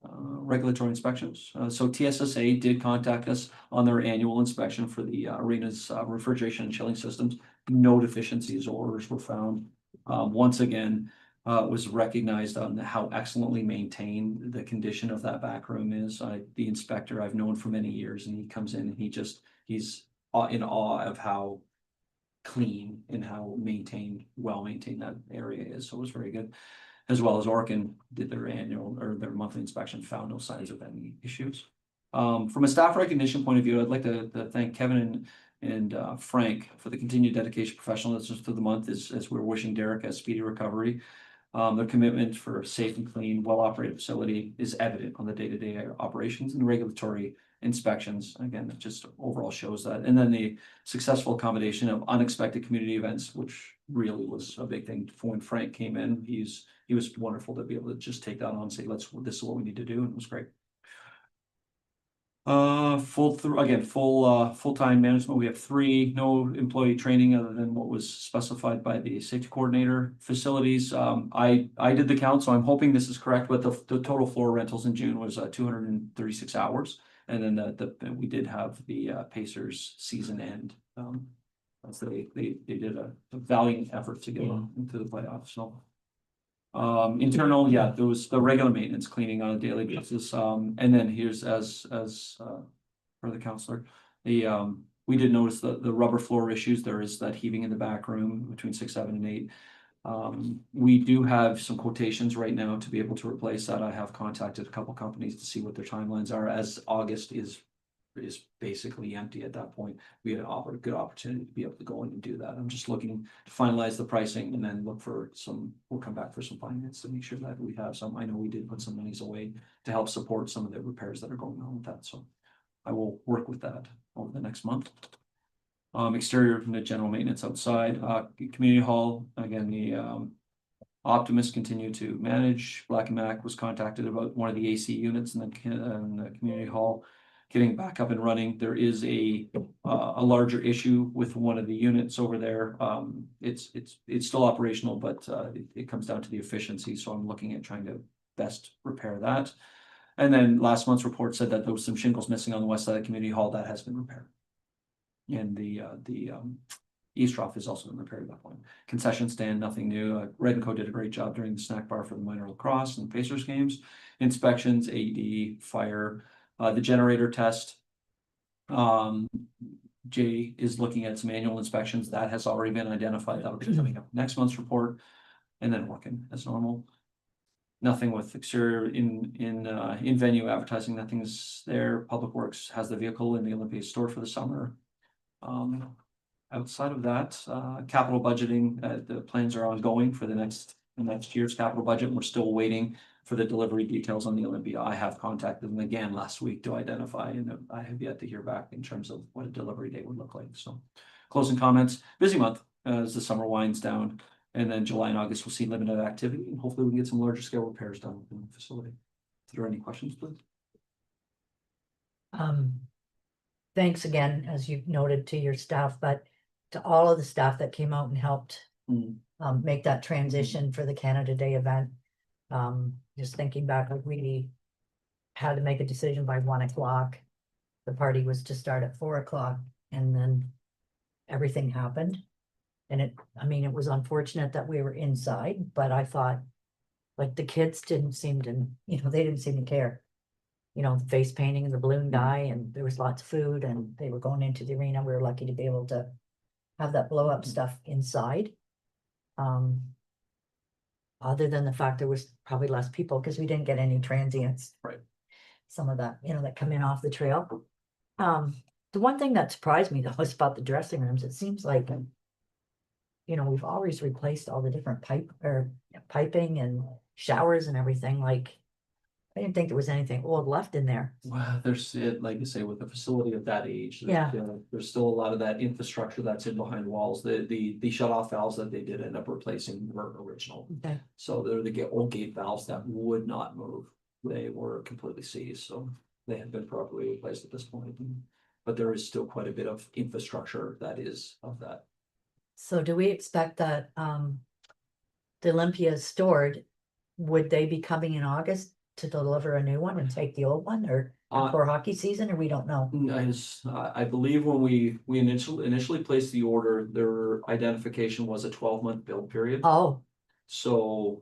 S5: Regulatory inspections. So TSSA did contact us on their annual inspection for the arena's refrigeration and chilling systems. No deficiencies or orders were found. Once again, was recognized on how excellently maintained the condition of that back room is. The inspector I've known for many years, and he comes in and he's in awe of how clean and how well maintained that area is. So it was very good. As well as Orkin did their annual or their monthly inspection, found no signs of any issues. From a staff recognition point of view, I'd like to thank Kevin and Frank for the continued dedication, professionalism through the month as we're wishing Derek a speedy recovery. Their commitment for a safe and clean, well-operated facility is evident on the day-to-day operations and regulatory inspections. Again, it just overall shows that. And then the successful accommodation of unexpected community events, which really was a big thing for when Frank came in. He was wonderful to be able to just take that on and say, this is what we need to do, and it was great. Full-time management. We have 3, no employee training other than what was specified by the safety coordinator. Facilities, I did the count, so I'm hoping this is correct, but the total floor rentals in June was 236 hours. And then we did have the Pacers season end. As they did a valiant effort to get into the playoffs, so. Internal, yeah, there was the regular maintenance cleaning on a daily basis, and then here's as for the counselor, we did notice the rubber floor issues. There is that heaving in the back room between 6, 7, and 8. We do have some quotations right now to be able to replace that. I have contacted a couple companies to see what their timelines are, as August is basically empty at that point. We had a good opportunity to be able to go in and do that. I'm just looking to finalize the pricing and then look for we'll come back for some finance to make sure that we have some. I know we did put some monies away to help support some of the repairs that are going on with that, so I will work with that over the next month. Exterior from the general maintenance outside, community hall, again, the Optimus continue to manage. Black and Mac was contacted about one of the AC units in the community hall getting back up and running. There is a larger issue with one of the units over there. It's still operational, but it comes down to the efficiency. So I'm looking at trying to best repair that. And then last month's report said that there was some shingles missing on the west side of the community hall that has been repaired. And the East Trough has also been repaired at that point. Concession stand, nothing new. Red & Co did a great job during the snack bar for the minor lacrosse and Pacers games. Inspections, AED, fire. The generator test. Jay is looking at some annual inspections that has already been identified. That'll be coming up next month's report, and then working as normal. Nothing with exterior in venue advertising. Nothing's there. Public Works has the vehicle in the Olympia store for the summer. Outside of that, capital budgeting. The plans are ongoing for the next year's capital budget. We're still waiting for the delivery details on the Olympia. I have contacted them again last week to identify, and I have yet to hear back in terms of what a delivery date would look like. So closing comments, busy month as the summer winds down, and then July and August we'll see limited activity, and hopefully we can get some larger scale repairs done in the facility. Is there any questions, please?
S2: Thanks again, as you've noted, to your staff, but to all of the staff that came out and helped make that transition for the Canada Day event. Just thinking back, like we had to make a decision by 1 o'clock. The party was to start at 4 o'clock, and then everything happened. And it was unfortunate that we were inside, but I thought, like, the kids didn't seem to, they didn't seem to care. Face painting and the balloon guy, and there was lots of food, and they were going into the arena. We were lucky to be able to have that blow up stuff inside. Other than the fact there was probably less people because we didn't get any transients.
S5: Right.
S2: Some of that, that come in off the trail. The one thing that surprised me though was about the dressing rooms. It seems like, we've always replaced all the different piping and showers and everything. Like, I didn't think there was anything old left in there.
S5: Well, there's like you say, with a facility of that age,
S2: Yeah.
S5: There's still a lot of that infrastructure that's in behind walls. The shut off valves that they did end up replacing were original.
S2: Okay.
S5: So they're the old gate valves that would not move. They were completely seized, so they have been properly replaced at this point. But there is still quite a bit of infrastructure that is of that.
S2: So do we expect that the Olympia is stored? Would they be coming in August to deliver a new one and take the old one, or for hockey season, or we don't know?
S5: I believe when we initially placed the order, their identification was a 12-month build period.
S2: Oh,
S5: So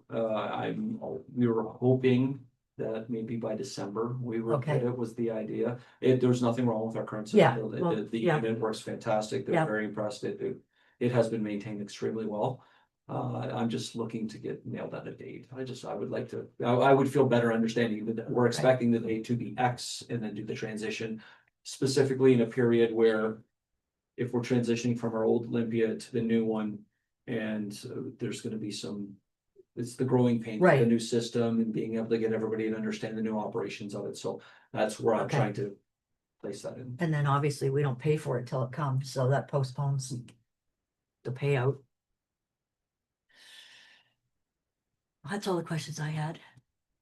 S5: we were hoping that maybe by December we would
S2: Okay.
S5: get it, was the idea. There's nothing wrong with our current
S2: Yeah,
S5: system.
S2: well,
S5: The
S2: yeah.
S5: unit works fantastic. They're
S2: Yeah.
S5: very impressed. It has been maintained extremely well. I'm just looking to get nailed down a date. I would like to, I would feel better understanding that we're expecting the date to be X and then do the transition. Specifically in a period where if we're transitioning from our old Olympia to the new one, and there's gonna be it's the growing pain of the
S2: Right.
S5: new system and being able to get everybody to understand the new operations of it. So that's where I'm
S2: Okay.
S5: trying to place that in.
S2: And then obviously we don't pay for it till it comes, so that postpones the payout. That's all the questions I had.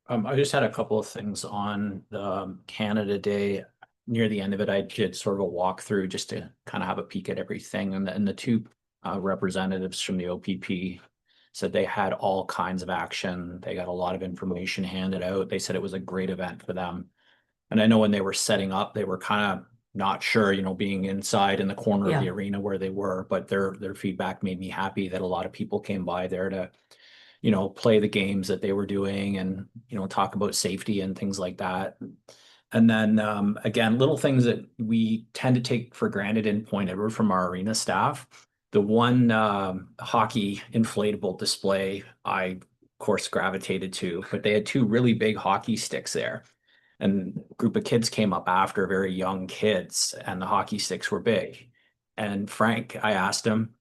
S1: I just had a couple of things on the Canada Day. Near the end of it, I did sort of a walkthrough just to kind of have a peek at everything. And the two representatives from the OPP said they had all kinds of action. They got a lot of information handed out. They said it was a great event for them. And I know when they were setting up, they were kind of not sure, you know, being inside in the corner of the
S2: Yeah.
S1: arena where they were, but their feedback made me happy that a lot of people came by there to, you know, play the games that they were doing and, you know, talk about safety and things like that. And then again, little things that we tend to take for granted in Point Edward from our arena staff. The one hockey inflatable display I, of course, gravitated to, but they had two really big hockey sticks there. And a group of kids came up after, very young kids, and the hockey sticks were big. And Frank, I asked him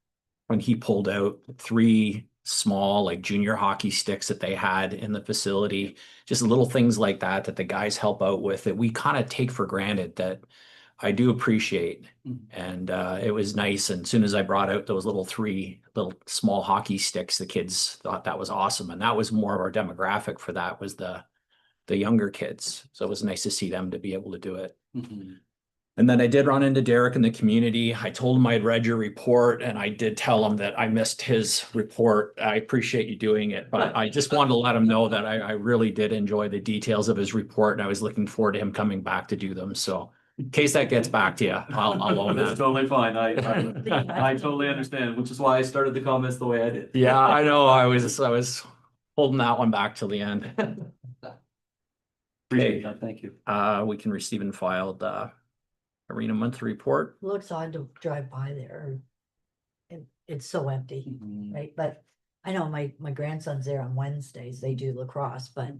S1: when he pulled out three small, like junior hockey sticks that they had in the facility, just little things like that that the guys help out with that we kind of take for granted that I do appreciate. And it was nice. And as soon as I brought out those three little small hockey sticks, the kids thought that was awesome. And that was more of our demographic for that was the younger kids. So it was nice to see them to be able to do it.
S5: Mhm.
S1: And then I did run into Derek in the community. I told him I had read your report and I did tell him that I missed his report. I appreciate you doing it, but I just wanted to let him know that I really did enjoy the details of his report and I was looking forward to him coming back to do them. So in case that gets back to you, I'll own
S5: That's
S1: that.
S5: totally fine. I totally understand, which is why I started the comments the way I did.
S1: Yeah, I know. I was holding that one back till the end.
S5: Appreciate that. Thank you.
S1: We can receive and file the Arena monthly report.
S2: Looks odd to drive by there. And it's so empty,
S5: Mhm.
S2: right? But I know my grandson's there on Wednesdays, they do lacrosse, but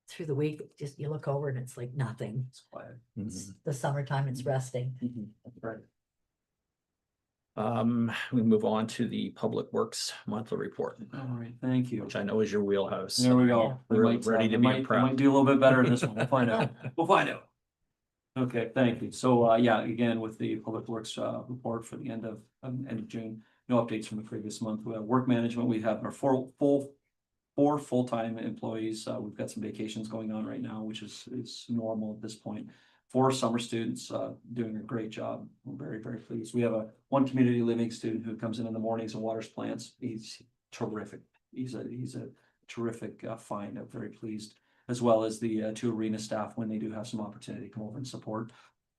S2: through the week, just you look over and it's like nothing.
S5: It's quiet.
S2: It's the summertime, it's resting.
S5: Mhm. That's right.
S1: We move on to the Public Works monthly report,
S5: All right, thank you.
S1: which I know is your wheelhouse.
S5: There we
S2: Yeah.
S5: go. We
S1: We're
S5: might,
S1: ready to
S5: we
S1: be
S5: might, we
S1: impressed.
S5: might do a little bit better in this one. We'll find out. We'll find out. Okay, thank you. So, yeah, again, with the Public Works, report for the end of June, no updates from the previous month. We have work management. We have our four full-time employees. We've got some vacations going on right now, which is normal at this point. 4 summer students, doing a great job. We're very, very pleased. We have one community living student who comes in the mornings and waters plants. He's terrific. He's a terrific find. I'm very pleased, as well as the 2 arena staff when they do have some opportunity to come over and support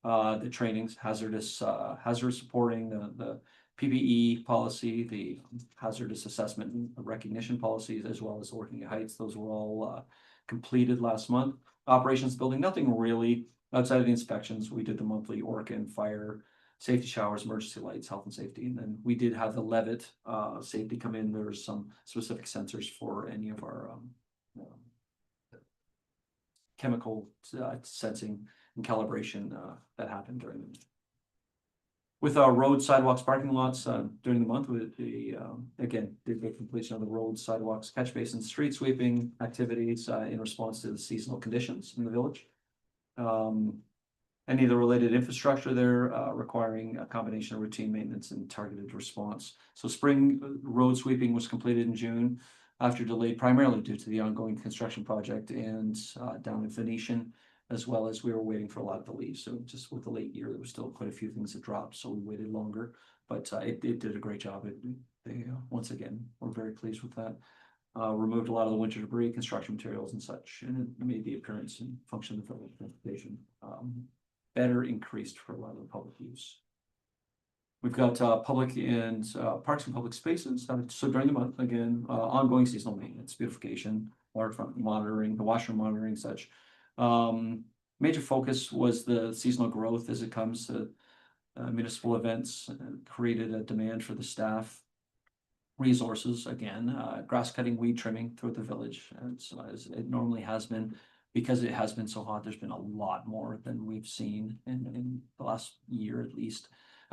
S5: the trainings, hazard supporting, the PPE policy, the hazardous assessment and recognition policies, as well as working at heights. Those were all completed last month. Operations building, nothing really outside of the inspections. We did the monthly Orkin fire, safety showers, emergency lights, health and safety. And then we did have the Levitt safety come in. There's some specific sensors for any of our chemical sensing and calibration that happened during the with our road, sidewalks, parking lots during the month. With the again, did the completion of the roads, sidewalks, catch basins, street sweeping activities in response to the seasonal conditions in the village. Any of the related infrastructure there requiring a combination of routine maintenance and targeted response. So spring road sweeping was completed in June after delayed primarily due to the ongoing construction project and down in Venetian, as well as we were waiting for a lot of the leaves. So just with the late year, there was still quite a few things that dropped, so we waited longer, but it did a great job. They once again, we're very pleased with that. Removed a lot of the winter debris, construction materials and such, and it made the appearance and function of the transportation better increased for a lot of the public use. We've got public and parks and public spaces. So during the month, again, ongoing seasonal maintenance, beautification, waterfront monitoring, the washroom monitoring, such. Major focus was the seasonal growth as it comes to municipal events. Created a demand for the staff resources, again, grass cutting, weed trimming throughout the village, as it normally has been. Because it has been so hot, there's been a lot more than we've seen in the last year at least.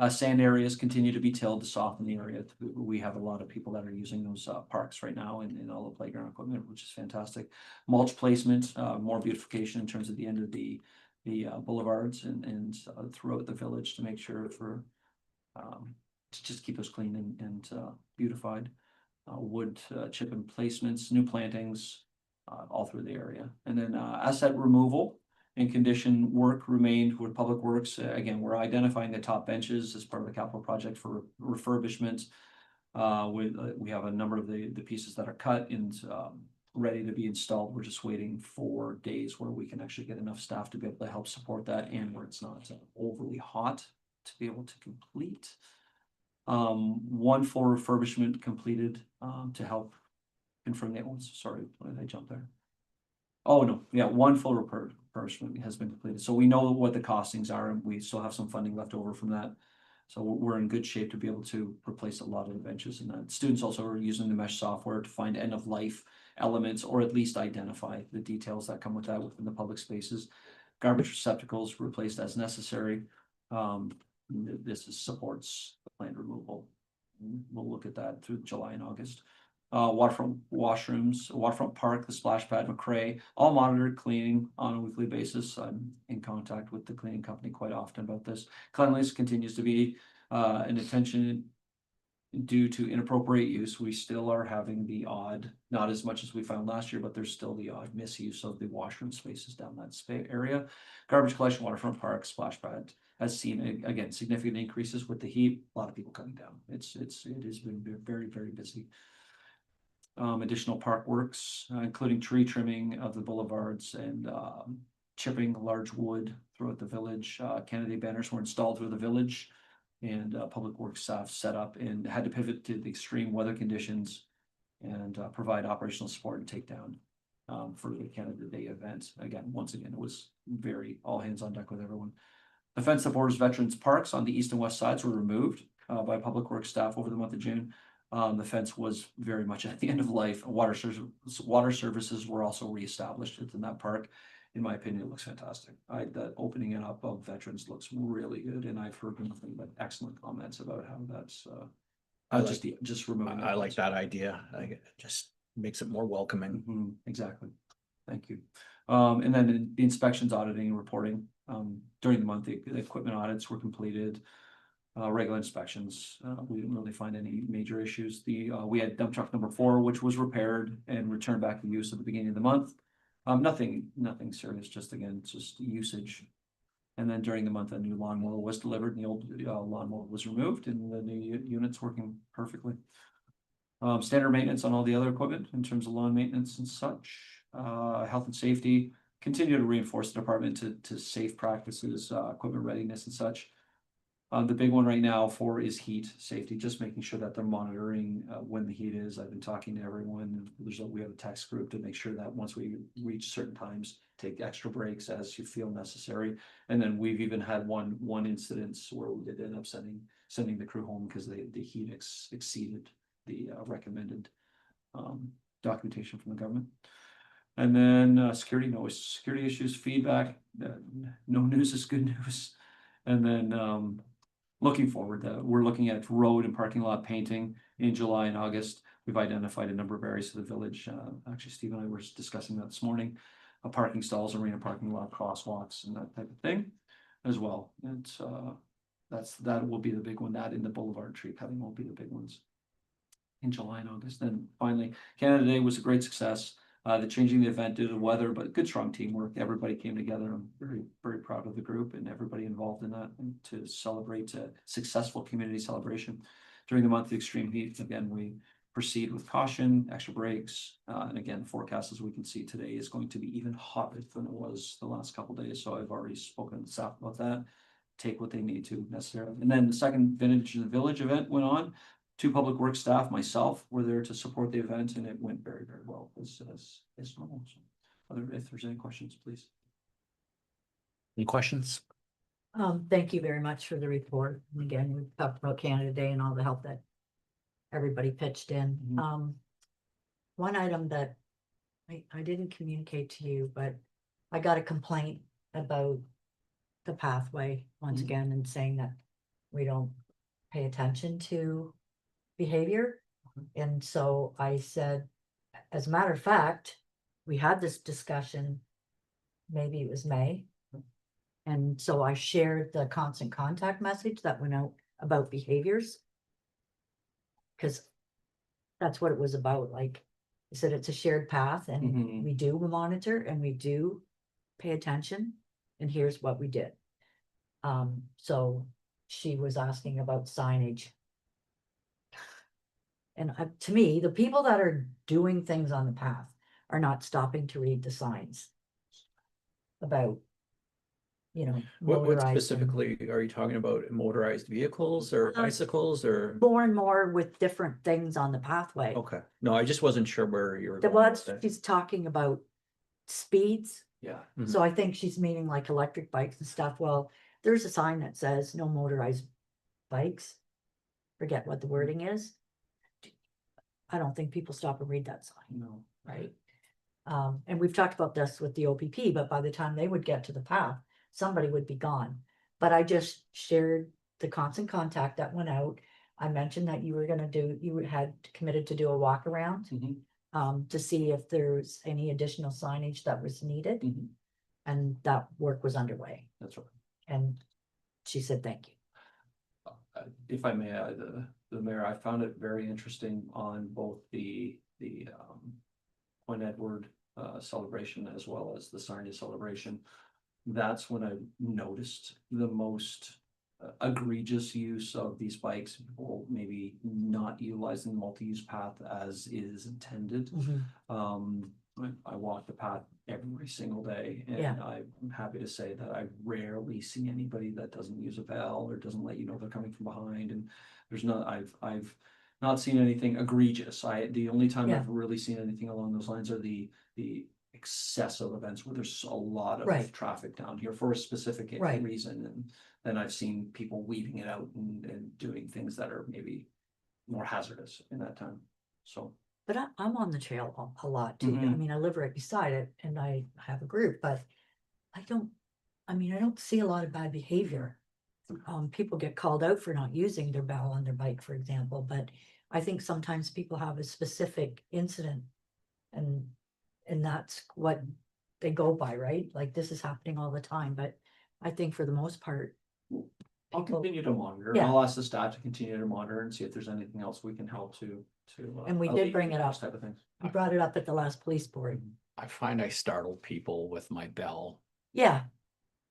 S5: Sand areas continue to be tilled to soften the area. We have a lot of people that are using those parks right now in all the playground equipment, which is fantastic. Mulch placement, more beautification in terms of the end of the the boulevards and throughout the village to make sure for to just keep us clean and beautified. Wood chip and placements, new plantings, all through the area. And then asset removal and condition work remained with Public Works. Again, we're identifying the top benches as part of the capital project for refurbishment. We have a number of the pieces that are cut and ready to be installed. We're just waiting for days where we can actually get enough staff to be able to help support that and where it's not overly hot to be able to complete. One full refurbishment completed to help confirm that one. Sorry, why did I jump there? Oh, no, yeah, one full refurbishment has been completed. So we know what the costings are and we still have some funding left over from that. So we're in good shape to be able to replace a lot of the benches and that. Students also are using the mesh software to find end of life elements or at least identify the details that come with that within the public spaces. Garbage receptacles replaced as necessary. Supports the planned removal. We'll look at that through July and August. Waterfront washrooms, waterfront park, the splash pad, McCrae, all monitored cleaning on a weekly basis. I'm in contact with the cleaning company quite often about this. Cleanliness continues to be an attention due to inappropriate use. We still are having the odd, not as much as we found last year, but there's still the odd misuse of the washroom spaces down that area. Garbage collection, waterfront park, splash pad has seen again significant increases with the heat. A lot of people coming down. It has been very, very busy. Additional park works, including tree trimming of the boulevards and chipping large wood throughout the village. Kennedy banners were installed through the village, and Public Works staff set up and had to pivot to the extreme weather conditions and provide operational support and takedown for the Canada Day event. Once again, it was very all hands on deck with everyone. The fence that borders veterans parks on the east and west sides were removed by Public Works staff over the month of June. The fence was very much at the end of life. Water services were also reestablished within that park. In my opinion, it looks fantastic. That opening it up of veterans looks really good, and I've heard nothing but excellent comments about how that's just removing.
S1: I like that idea. It just makes it more welcoming.
S5: Mhm, exactly. Thank you. And then the inspections, auditing, and reporting. During the month, the equipment audits were completed. Regular inspections, we didn't really find any major issues. We had dump truck number 4, which was repaired and returned back to use at the beginning of the month. Nothing serious, just usage. And then during the month, a new lawnmower was delivered and the old lawnmower was removed and the new unit's working perfectly. Standard maintenance on all the other equipment in terms of lawn maintenance and such. Health and safety, continue to reinforce the department to safe practices, equipment readiness and such. The big one right now is heat safety, just making sure that they're monitoring when the heat is. I've been talking to everyone. We have a text group to make sure that once we reach certain times, take extra breaks as you feel necessary. And then we've even had one incident where we did end up sending the crew home because the heat exceeded the recommended documentation from the government. And then security issues, feedback. No news is good news. And then looking forward, we're looking at road and parking lot painting in July and August. We've identified a number of areas of the village. Actually, Steve and I were discussing that this morning. Parking stalls, arena parking lot, crosswalks, and that type of thing as well. And that will be the big one. That in the boulevard tree cutting will be the big ones in July and August. Then finally, Canada Day was a great success. The changing the event due to the weather, but good strong teamwork. Everybody came together. I'm very, very proud of the group and everybody involved in that, and to celebrate a successful community celebration during the month of extreme heat. Again, we proceed with caution, extra breaks, and again, the forecast as we can see today is going to be even hotter than it was the last couple of days. So I've already spoken to staff about that. Take what they need to necessarily. And then the second Vintage in the Village event went on. 2 Public Works staff, myself, were there to support the event, and it went very, very well as normal. So, if there's any questions, please.
S1: Any questions?
S2: Thank you very much for the report. And again, we talked about Canada Day and all the help that everybody pitched in.
S5: Mhm.
S2: One item that I didn't communicate to you, but I got a complaint about the pathway once
S5: Mhm.
S2: again, and saying that we don't pay attention to behavior. And so I said, as a matter of fact, we had this discussion, maybe it was May, And so I shared the constant contact message that went out about behaviors. Cause that's what it was about, like, I said, it's a shared path and
S5: Mhm.
S2: we do monitor and we do pay attention. And here's what we did. So she was asking about signage. And to me, the people that are doing things on the path are not stopping to read the signs. About,
S1: What
S2: motorized and-
S1: specifically are you talking about? Motorized vehicles or bicycles or?
S2: More and more with different things on the pathway.
S1: Okay, no, I just wasn't sure where you were
S2: The
S1: going with
S2: ones
S1: that.
S2: she's talking about speeds.
S5: Yeah.
S1: Mhm.
S2: So I think she's meaning like electric bikes and stuff. Well, there's a sign that says no motorized bikes. Forget what the wording is. I don't think people stop and read that sign,
S5: No.
S2: right? And we've talked about this with the OPP, but by the time they would get to the path, somebody would be gone. But I just shared the constant contact that went out. I mentioned that you had committed to do a walk around.
S5: Mhm.
S2: To see if there's any additional signage that was needed.
S5: Mhm.
S2: And that work was underway,
S5: That's right.
S2: and she said, thank you.
S5: If I may, the mayor, I found it very interesting on both the Point Edward celebration as well as the Sarnia celebration. That's when I noticed the most egregious use of these bikes, people maybe not utilizing the multi-use path as is intended. I walk the path every single day, and
S2: Yeah.
S5: I'm happy to say that I rarely see anybody that doesn't use a bell or doesn't let you know they're coming from behind. And there's not, I've not seen anything egregious. The only time
S2: Yeah.
S5: I've really seen anything along those lines are the excessive events where there's a lot of
S2: Right.
S5: traffic down here for a specific
S2: Right.
S5: reason. And then I've seen people weeding it out and doing things that are maybe more hazardous in that time. So.
S2: But I'm on the trail a lot too. I
S5: Mhm.
S2: mean, I live right beside it and I have a group, but I don't see a lot of bad behavior. People get called out for not using their bell on their bike, for example, but I think sometimes people have a specific incident and that's what they go by, right? Like this is happening all the time, but I think for the most part,
S5: I'll
S2: people-
S5: continue to monitor.
S2: Yeah.
S5: I'll ask the staff to continue to monitor and see if there's anything else we can help to.
S2: And we did bring it
S5: alleviate
S2: up.
S5: those type of things.
S2: we brought it up at the last police board.
S1: I find I startle people with my bell.
S2: Yeah.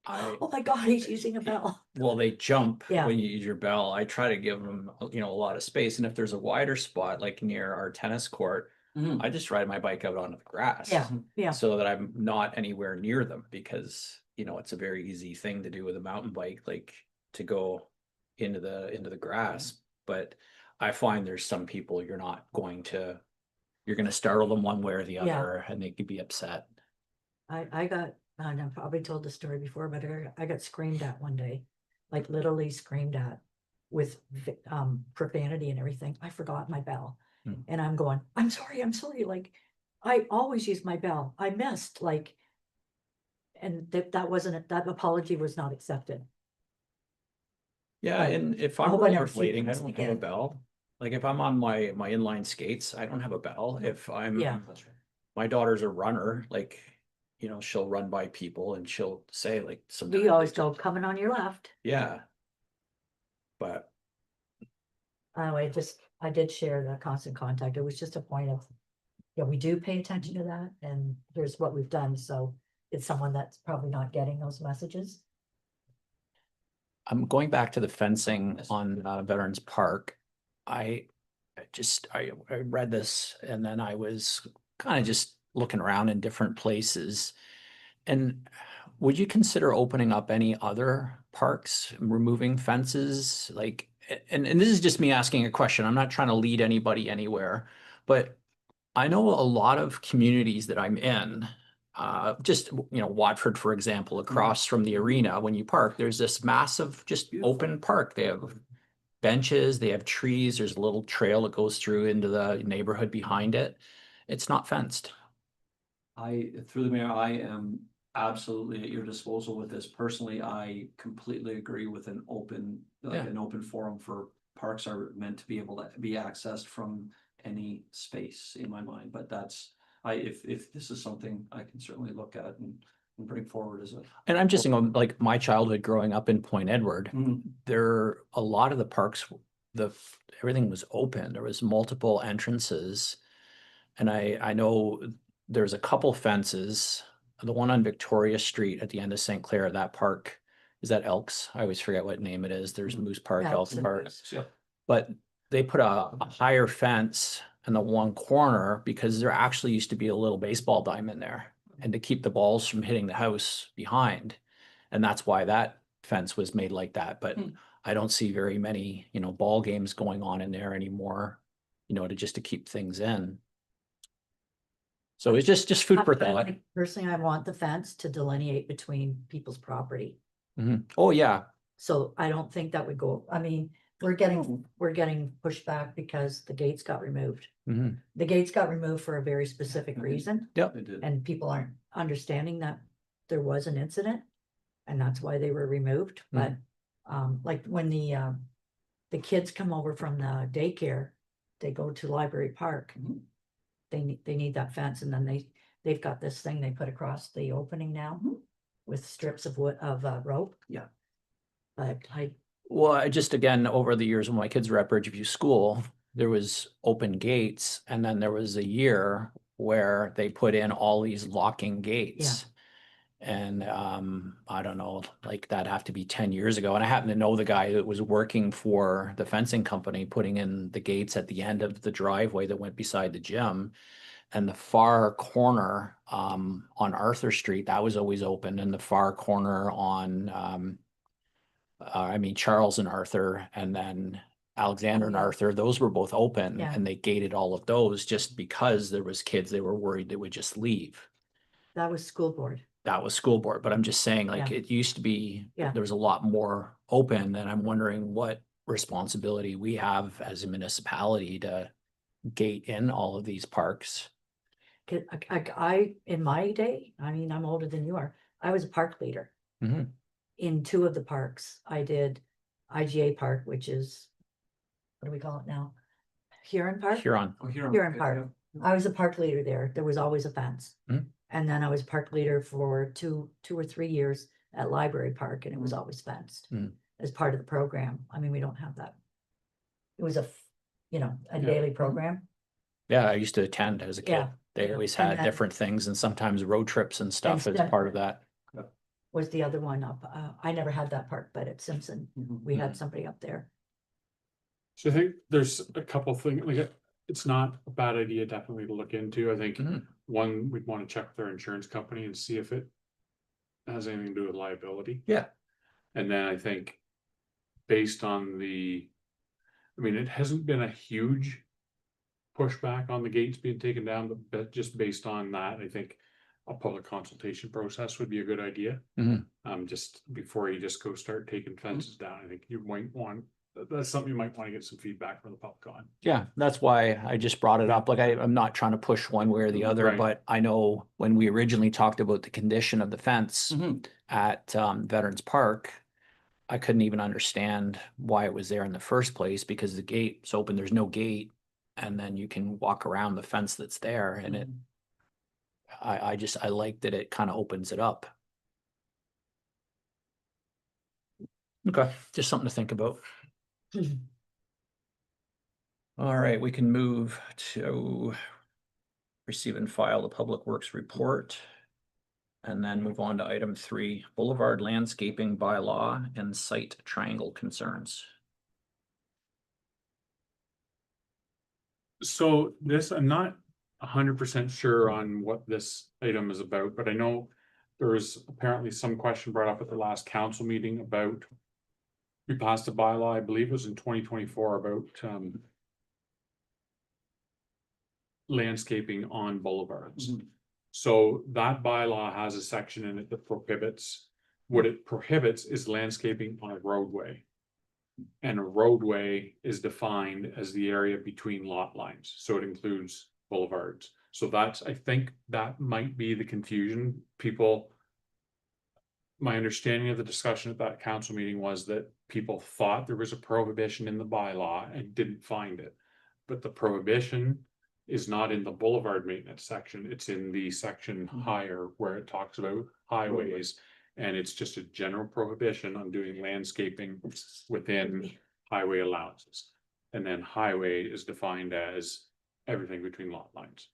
S1: I,
S2: Oh my God, he's using a bell.
S1: well, they jump
S2: Yeah.
S1: when you use your bell. I try to give them, a lot of space. And if there's a wider spot, like near our tennis court,
S5: Mhm.
S1: I just ride my bike out onto the grass.
S2: Yeah, yeah.
S1: So that I'm not anywhere near them because, it's a very easy thing to do with a mountain bike, like to go into the grass. But I find there's some people you're going to startle them one way or the
S2: Yeah.
S1: other and they could be upset.
S2: I got, and I've probably told the story before, but I got screamed at one day, like literally screamed at with profanity and everything. I forgot my bell.
S1: Hmm.
S2: And I'm going, I'm sorry. Like, I always use my bell. I missed, like, and that apology was not accepted.
S1: Yeah,
S2: But
S1: and if
S2: I
S1: I'm
S2: hope I never see
S1: rollerblading, I
S2: this
S1: don't have a
S2: again.
S1: bell. Like if I'm on my inline skates, I don't have a bell. If I'm,
S2: Yeah.
S1: my daughter's a runner, like, she'll run by people and she'll say like sometimes.
S2: We always go coming on your left.
S1: Yeah. But
S2: Anyway, I did share the constant contact. It was just a point of, yeah, we do pay attention to that and here's what we've done. So it's someone that's probably not getting those messages.
S1: I'm going back to the fencing on Veterans Park. I read this and then I was kind of just looking around in different places. And would you consider opening up any other parks, removing fences? Like, and this is just me asking a question. I'm not trying to lead anybody anywhere, but I know a lot of communities that I'm in, just, Watford, for example, across from the arena, when you park, there's this massive, just open park. They have benches, they have trees, there's a little trail that goes through into the neighborhood behind it. It's not fenced.
S5: Through the mayor, I am absolutely at your disposal with this. Personally, I completely agree with an open forum for parks are meant to be able to be accessed from any space in my mind, but if this is something I can certainly look at and and bring forward as a.
S1: And I'm just thinking, like my childhood growing up in Point Edward, there, a lot of the parks, everything was open. There was multiple entrances. And I know there's a couple fences, the one on Victoria Street at the end of St. Clair, that park, is that Elks? I always forget what name it is. There's Moose Park,
S2: Yeah,
S1: Elks
S2: it's-
S1: Park.
S5: Yeah.
S1: But they put a higher fence in the one corner because there actually used to be a little baseball diamond there, and to keep the balls from hitting the house behind. And that's why that fence was made like that. But I don't see very many, ball games going on in there anymore, to keep things in. So it's just food for thought.
S2: Personally, I want the fence to delineate between people's property.
S1: Oh, yeah.
S2: So I don't think that would go, I mean, we're getting pushed back because the gates got removed.
S1: Mhm.
S2: The gates got removed for a very specific reason,
S5: They did.
S2: and people aren't understanding that there was an incident. And that's why they were removed, but, like when the kids come over from the daycare, they go to Library Park. They need that fence, and then they've got this thing they put across the opening now with strips of wood, rope.
S5: Yeah.
S2: But
S1: Well, I just, again, over the years when my kids were at Bridgeview School, there was open gates, and then there was a year where they put in all these locking gates. And I don't know, like that'd have to be 10 years ago. And I happen to know the guy that was working for the fencing company, putting in the gates at the end of the driveway that went beside the gym. And the far corner on Arthur Street, that was always open. And the far corner on, Charles and Arthur, and then Alexander and Arthur, those were both open.
S2: Yeah.
S1: And they gated all of those just because there was kids, they were worried they would just leave.
S2: that was school board.
S1: That was school board, but I'm just saying, like,
S2: Yeah.
S1: it used to be,
S2: Yeah.
S1: there was a lot more open, and I'm wondering what responsibility we have as a municipality to gate in all of these parks.
S2: In my day, I mean, I'm older than you are, I was a park leader.
S1: Mhm.
S2: In 2 of the parks, I did IGA Park, which is, what do we call it now? Huron Park?
S1: Huron.
S5: Oh, here.
S2: Huron Park. I was a park leader there. There was always a fence.
S1: Mhm.
S2: And then I was park leader for two or 3 years at Library Park, and it was
S5: Mm.
S2: always fenced
S1: Mm.
S2: as part of the program. I mean, we don't have that. It was a
S5: Yeah.
S2: daily program.
S1: Yeah, I used to attend as a kid.
S2: Yeah.
S1: They
S2: Yeah.
S1: always
S2: And
S1: had
S2: then-
S1: different things, and sometimes road trips and stuff as
S2: Stem-
S1: part of that.
S2: Was the other one up. I never had that park, but at Simpson, we had somebody up there.
S4: So I think there's a couple things, like, it's not a bad idea definitely to look into. I think
S1: Mhm.
S4: one, we'd want to check with their insurance company and see if it has anything to do with liability.
S1: Yeah.
S4: And then I think based on it hasn't been a huge pushback on the gates being taken down, but just based on that, I think a public consultation process would be a good idea.
S1: Mhm.
S4: Just before you just go start taking fences down, I think you might want, that's something you might want to get some feedback from the public on.
S1: Yeah, that's why I just brought it up. Like, I'm not trying to push one way or the other,
S4: Right.
S1: but I know when we originally talked about the condition of the fence
S5: Mhm.
S1: at Veterans Park, I couldn't even understand why it was there in the first place, because the gate's open, there's no gate, and then you can walk around the fence that's there, and it, I like that it kind of opens it up. Okay, just something to think about. All right, we can move to receive and file the Public Works report. And then move on to item 3, Boulevard landscaping bylaw and site triangle concerns.
S4: So this, I'm not 100% sure on what this item is about, but I know there was apparently some question brought up at the last council meeting about. We passed a bylaw, I believe it was in 2024, about landscaping on boulevards.
S5: Mhm.
S4: So that bylaw has a section in it that prohibits, what it prohibits is landscaping on a roadway. And a roadway is defined as the area between lot lines, so it includes boulevards. So that's, I think that might be the confusion. People. My understanding of the discussion at that council meeting was that people thought there was a prohibition in the bylaw and didn't find it. But the prohibition is not in the boulevard maintenance section, it's in the section higher where it talks about highways. And it's just a general prohibition on doing landscaping within highway allowances. And then highway is defined as everything between lot lines.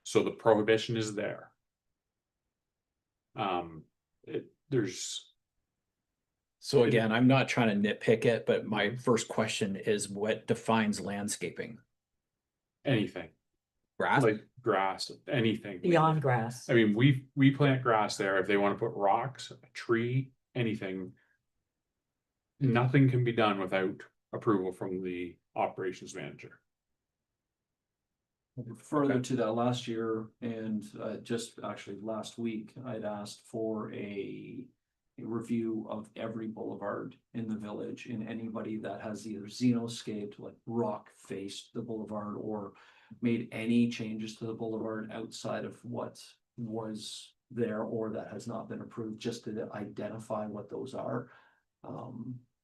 S4: So the prohibition is there. There's,
S1: So again, I'm not trying to nitpick it, but my first question is what defines landscaping?
S4: anything,
S1: Grass?
S4: like grass, anything.
S2: Beyond grass.
S4: I mean, we plant grass there. If they want to put rocks, a tree, anything. Nothing can be done without approval from the operations manager.
S5: Further to that, last year and just actually last week, I'd asked for a review of every boulevard in the village, and anybody that has either xenoscaped, like rock faced the boulevard, or made any changes to the boulevard outside of what was there or that has not been approved, just to identify what those are.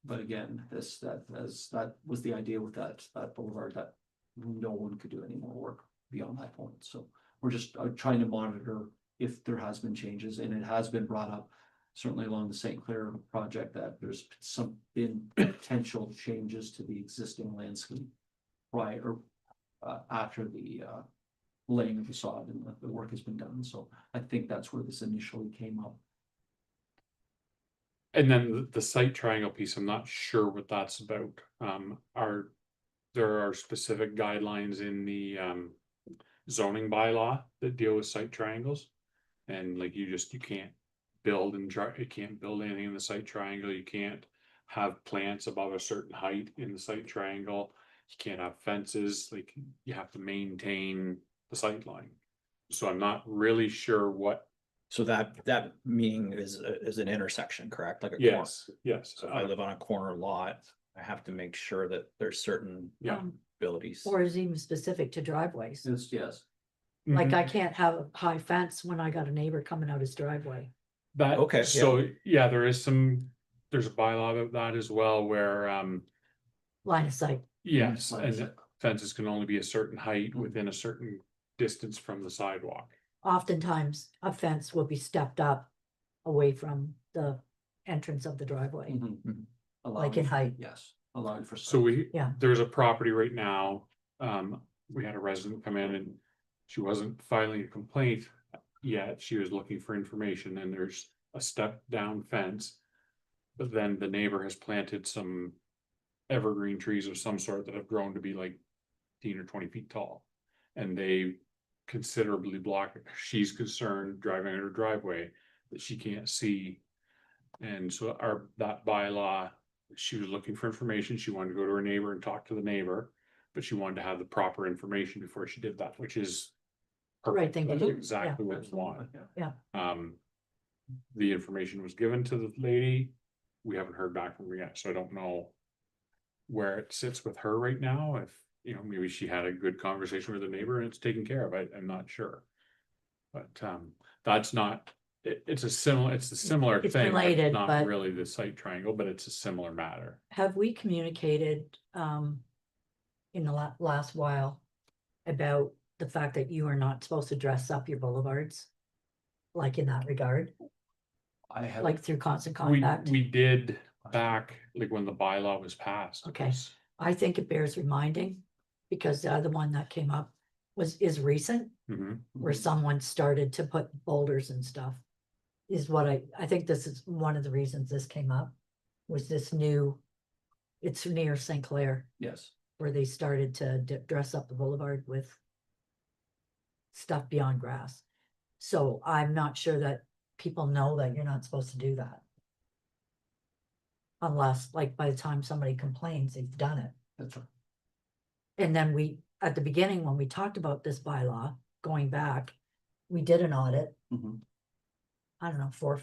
S5: But again, that was the idea with that boulevard, that no one could do any more work beyond that point. So we're just trying to monitor if there has been changes, and it has been brought up certainly along the St. Clair project that there's been potential changes to the existing landscape prior after the laying of the sod and the work has been done. So I think that's where this initially came up.
S4: And then the site triangle piece, I'm not sure what that's about. There are specific guidelines in the zoning bylaw that deal with site triangles. And like you can't build you can't build anything in the site triangle. You can't have plants above a certain height in the site triangle. You can't have fences, like you have to maintain the sight line. So I'm not really sure what.
S1: So that meaning is an intersection, correct? Like a corner.
S4: Yes, yes.
S1: So if I live on a corner lot, I have to make sure that there's certain
S4: Yeah.
S1: abilities.
S2: Or is even specific to driveways.
S5: It's, yes.
S2: Like
S4: Mhm.
S2: I can't have a high fence when I got a neighbor coming out his driveway.
S4: That,
S1: Okay, yeah.
S4: so, yeah, there's a bylaw about that as well, where,
S2: Line of sight.
S4: yes,
S5: Line of
S4: and
S5: sight.
S4: fences can only be a certain height within a certain distance from the sidewalk.
S2: Oftentimes a fence will be stepped up away from the entrance of the driveway.
S5: Mhm.
S2: Like in
S5: Allowing-
S2: height.
S5: Yes, allowing for.
S4: So
S2: Yeah.
S4: there's a property right now, we had a resident come in and she wasn't filing a complaint yet, she was looking for information, and there's a step down fence. But then the neighbor has planted some evergreen trees of some sort that have grown to be like 10 or 20 feet tall. And they considerably block it. She's concerned driving in her driveway that she can't see. And so that bylaw, she was looking for information. She wanted to go to her neighbor and talk to the neighbor, but she wanted to have the proper information before she did that, which is
S2: Right thing to
S4: perfect. That's
S2: do,
S4: exactly what we want.
S5: Yeah.
S4: The information was given to the lady. We haven't heard back from her yet, so I don't know where it sits with her right now. If, maybe she had a good conversation with the neighbor and it's taken care of. I'm not sure. But, that's not, it's a similar
S2: It's
S4: thing. but
S2: related,
S4: Not
S2: but-
S4: really the site triangle, but it's a similar matter.
S2: Have we communicated in the last while about the fact that you are not supposed to dress up your boulevards? Like in that regard,
S5: I have.
S2: like through constant
S4: We
S2: contact?
S4: did back, like when the bylaw was passed. it
S2: Okay.
S4: was-
S2: I think it bears reminding, because the other one that came up is recent,
S4: Mhm.
S2: where someone started to put boulders and stuff. Is what I think this is one of the reasons this came up, was this new, it's near St. Clair,
S5: Yes,
S2: where they started to dress up the boulevard with stuff beyond grass. So I'm not sure that people know that you're not supposed to do that. Unless, like, by the time somebody complains, they've done it.
S5: that's right.
S2: And then at the beginning, when we talked about this bylaw, going back, we did an audit,
S5: Mhm.
S2: I don't know,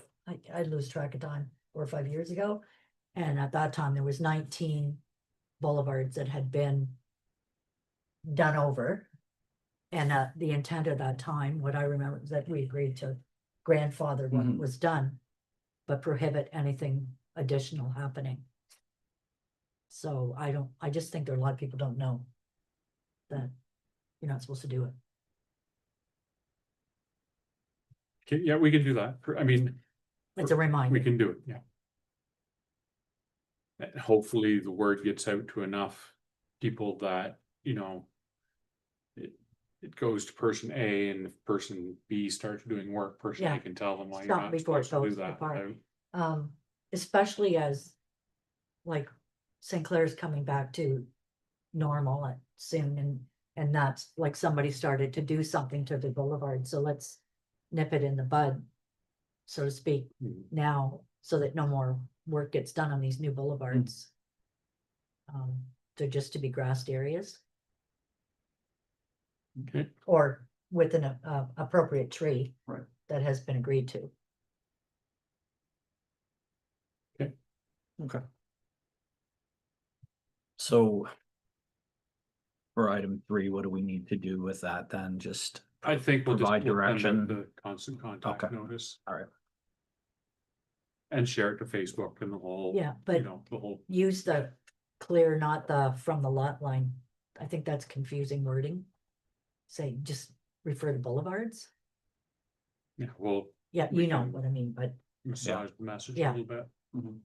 S2: I lose track of time, 4 or 5 years ago. And at that time, there was 19 boulevards that had been done over. And the intent at that time, what I remember, is that we agreed to grandfather what
S5: Mhm.
S2: was done, but prohibit anything additional happening. So I just think there are a lot of people don't know that you're not supposed to do it.
S4: Okay, yeah, we can do that. I mean,
S2: It's a
S4: we
S2: reminder.
S4: can do it, yeah. And hopefully the word gets out to enough people that, you know, it goes to person A, and if person B starts doing work, person
S2: Yeah.
S4: A can tell them why you're
S2: Stop
S4: not
S2: before it
S4: supposed to do
S2: goes
S4: that.
S2: apart.
S4: without-
S2: Especially as like St. Clair's coming back to normal soon, and that's like somebody started to do something to the boulevard, so let's nip it in the bud, so to speak,
S4: Mhm.
S2: now, so that no more work gets done on these new boulevards. They're just to be grassed areas
S4: Okay,
S2: or with an appropriate tree.
S5: Right.
S2: That has been agreed to.
S1: Okay. So for item 3, what do we need to do with that then? Just
S4: I think we'll just
S1: provide
S4: we'll send out
S1: direction.
S4: the constant contact
S1: Okay.
S4: notice.
S1: All right.
S4: And share it to Facebook and the whole,
S2: Yeah,
S4: you
S2: but
S4: know, the whole,
S2: use the clear, not the from the lot line. I think that's confusing wording. Say, just refer to boulevards.
S4: yeah, we'll
S2: Yeah,
S4: We
S2: you know
S4: can-
S2: what I mean, but
S4: massage the message a
S2: Yeah.
S4: little bit.
S5: Mhm.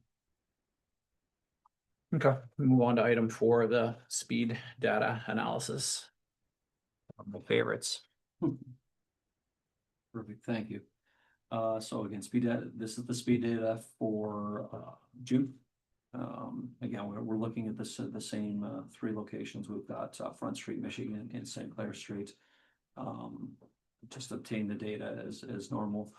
S1: Okay, move on to item 4, the speed data analysis. My favorites.
S5: Perfect, thank you. So again, speed data, this is the speed data for June. Again, we're looking at this, the same 3 locations. We've got Front Street, Michigan, and St. Clair Street. Just obtain the data as normal.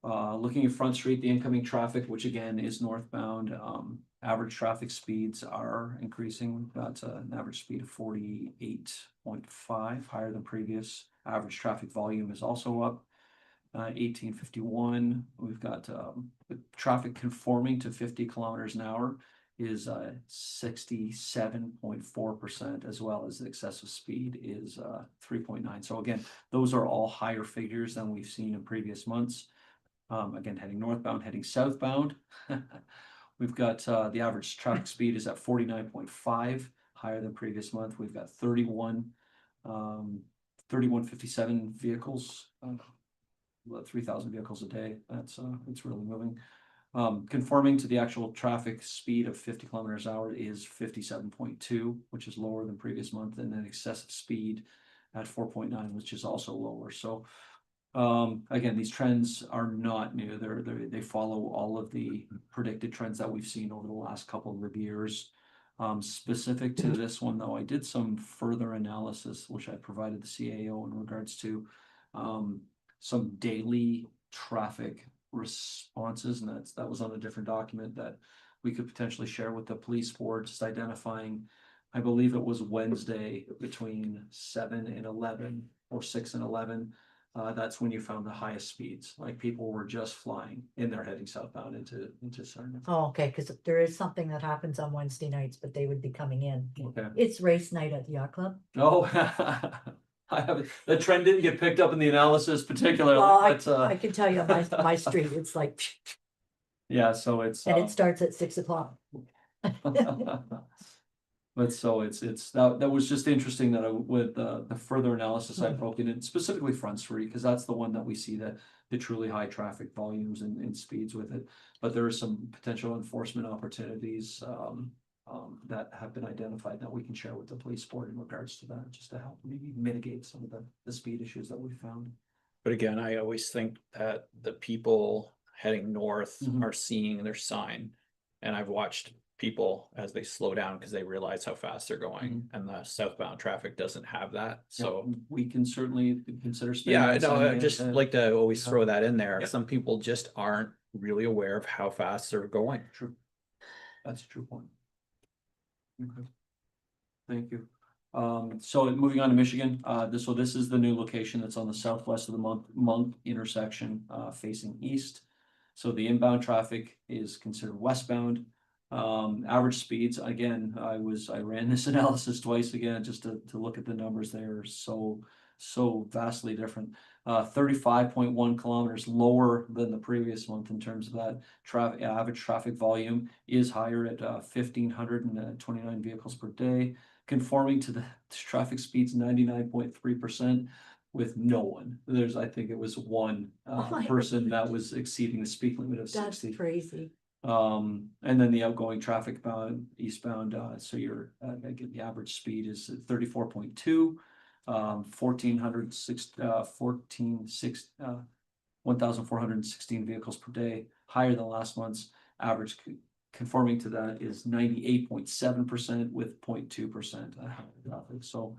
S5: Looking at Front Street, the incoming traffic, which again is northbound, average traffic speeds are increasing. We've got an average speed of 48.5, higher than previous. Average traffic volume is also up. 1851, we've got the traffic conforming to 50 kilometers an hour is 67.4%, as well as the excessive speed is 3.9. So again, those are all higher figures than we've seen in previous months. Again, heading northbound, heading southbound. We've got the average traffic speed is at 49.5, higher than previous month. We've got 3157 vehicles, 3,000 vehicles a day. That's it's really moving. Conforming to the actual traffic speed of 50 kilometers an hour is 57.2, which is lower than previous month, and then excessive speed at 4.9, which is also lower. So again, these trends are not new. They follow all of the predicted trends that we've seen over the last couple of years. Specific to this one, though, I did some further analysis, which I provided the CAO in regards to some daily traffic responses, and that was on a different document that we could potentially share with the police board, just identifying, I believe it was Wednesday between 7 and 11 or 6 and 11. That's when you found the highest speeds, like people were just flying and they're heading southbound into Sarnia.
S2: oh, okay, because there is something that happens on Wednesday nights, but they would be coming in.
S5: Okay.
S2: It's race night at the yacht club.
S5: Oh, I haven't, the trend didn't get picked up in the analysis particularly,
S2: Well,
S5: but
S2: I can tell you on my street, it's like,
S5: yeah, so it's.
S2: and it starts at 6 o'clock.
S5: But so it's that was just interesting that with the further analysis I broke it in, specifically Front Street, because that's the one that we see the truly high traffic volumes and speeds with it. But there are some potential enforcement opportunities that have been identified that we can share with the police board in regards to that, just to help maybe mitigate some of the speed issues that we found.
S1: But again, I always think that the people heading north
S5: Mhm.
S1: are seeing their sign. And I've watched people as they slow down because they realize how fast they're going, and the southbound traffic doesn't have that. So
S5: We can certainly consider. spending
S1: yeah,
S5: that
S1: no, I
S5: sign
S1: just
S5: and-
S1: like to always
S5: yeah.
S1: throw that in there.
S5: Yep.
S1: Some people just aren't really aware of how fast they're going.
S5: True. That's a true point. Okay. Thank you. So moving on to Michigan, this is the new location that's on the southwest of the Monk intersection, facing east. So the inbound traffic is considered westbound. Average speeds, again, I ran this analysis twice again, just to look at the numbers. They're so vastly different. 35.1 kilometers lower than the previous month in terms of that traffic. Average traffic volume is higher at 1,529 vehicles per day. conforming to the traffic speeds 99.3%. With no one, I think it was one
S2: Oh my
S5: person that was exceeding the speed limit of
S2: That's
S5: 60.
S2: crazy.
S5: And then the outgoing traffic bound eastbound, so your, again, the average speed is 34.2. 1,416 vehicles per day, higher than last month's average. Conforming to that is 98.7% with 0.2% traffic. So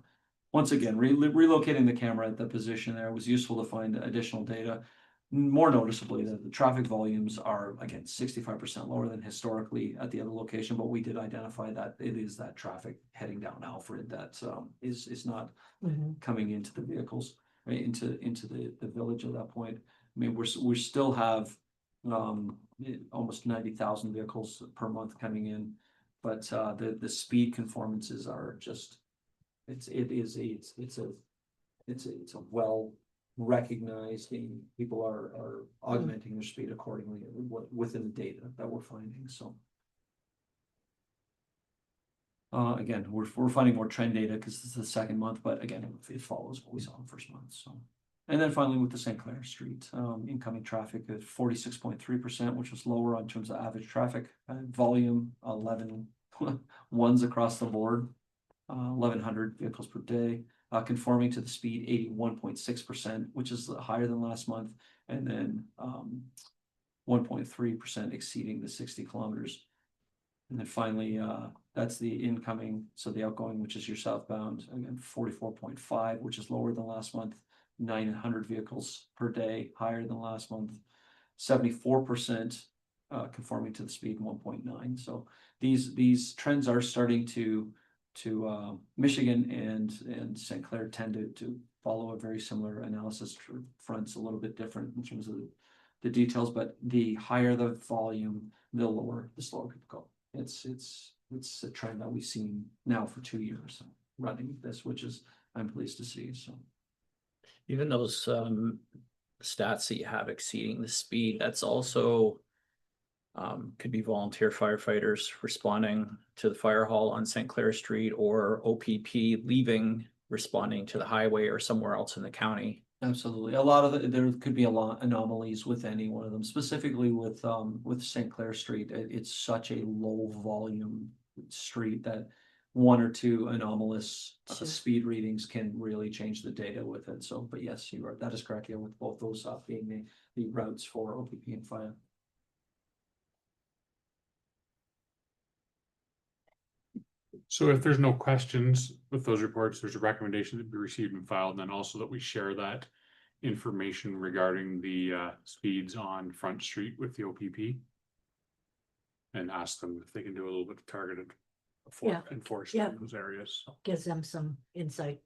S5: once again, relocating the camera at the position there was useful to find additional data. More noticeably, the traffic volumes are, again, 65% lower than historically at the other location, but we did identify that it is that traffic heading down Alfred that is not
S2: Mhm.
S5: coming into the vehicles, right, into the village at that point. I mean, we still have almost 90,000 vehicles per month coming in, but the speed conformances are just, it's a well recognized, and people are augmenting their speed accordingly within the data that we're finding, so. Again, we're finding more trend data because this is the second month, but again, it follows what we saw in the first month, so. And then finally with the St. Clair Street, incoming traffic at 46.3%, which was lower on terms of average traffic, volume, 11 ones across the board, 1,100 vehicles per day, conforming to the speed 81.6%, which is higher than last month, and then 1.3% exceeding the 60 kilometers. And then finally, that's the incoming, so the outgoing, which is your southbound, again, 44.5, which is lower than last month, 900 vehicles per day, higher than last month, 74% conforming to the speed 1.9. So these trends are starting to Michigan and St. Clair tend to follow a very similar analysis fronts, a little bit different in terms of the details, but the higher the volume, the slower people go. It's a trend that we've seen now for 2 years running this, which is I'm pleased to see. So
S1: Even those stats that you have exceeding the speed, that's also could be volunteer firefighters responding to the fire hall on St. Clair Street, or OPP leaving, responding to the highway or somewhere else in the county.
S5: absolutely, a lot of there could be a lot anomalies with any one of them. Specifically with St. Clair Street, it's such a low volume street that one or two anomalous
S2: Sure.
S5: speed readings can really change the data with it. So, but yes, you are, that is correct. Yeah, with both those being the routes for OPP and fire.
S4: So if there's no questions with those reports, there's a recommendation that be received and filed, and then also that we share that information regarding the speeds on Front Street with the OPP. And ask them if they can do a little bit of targeted
S2: Yeah.
S4: enforcement
S2: Yeah.
S4: in those areas.
S2: Gives them some insight.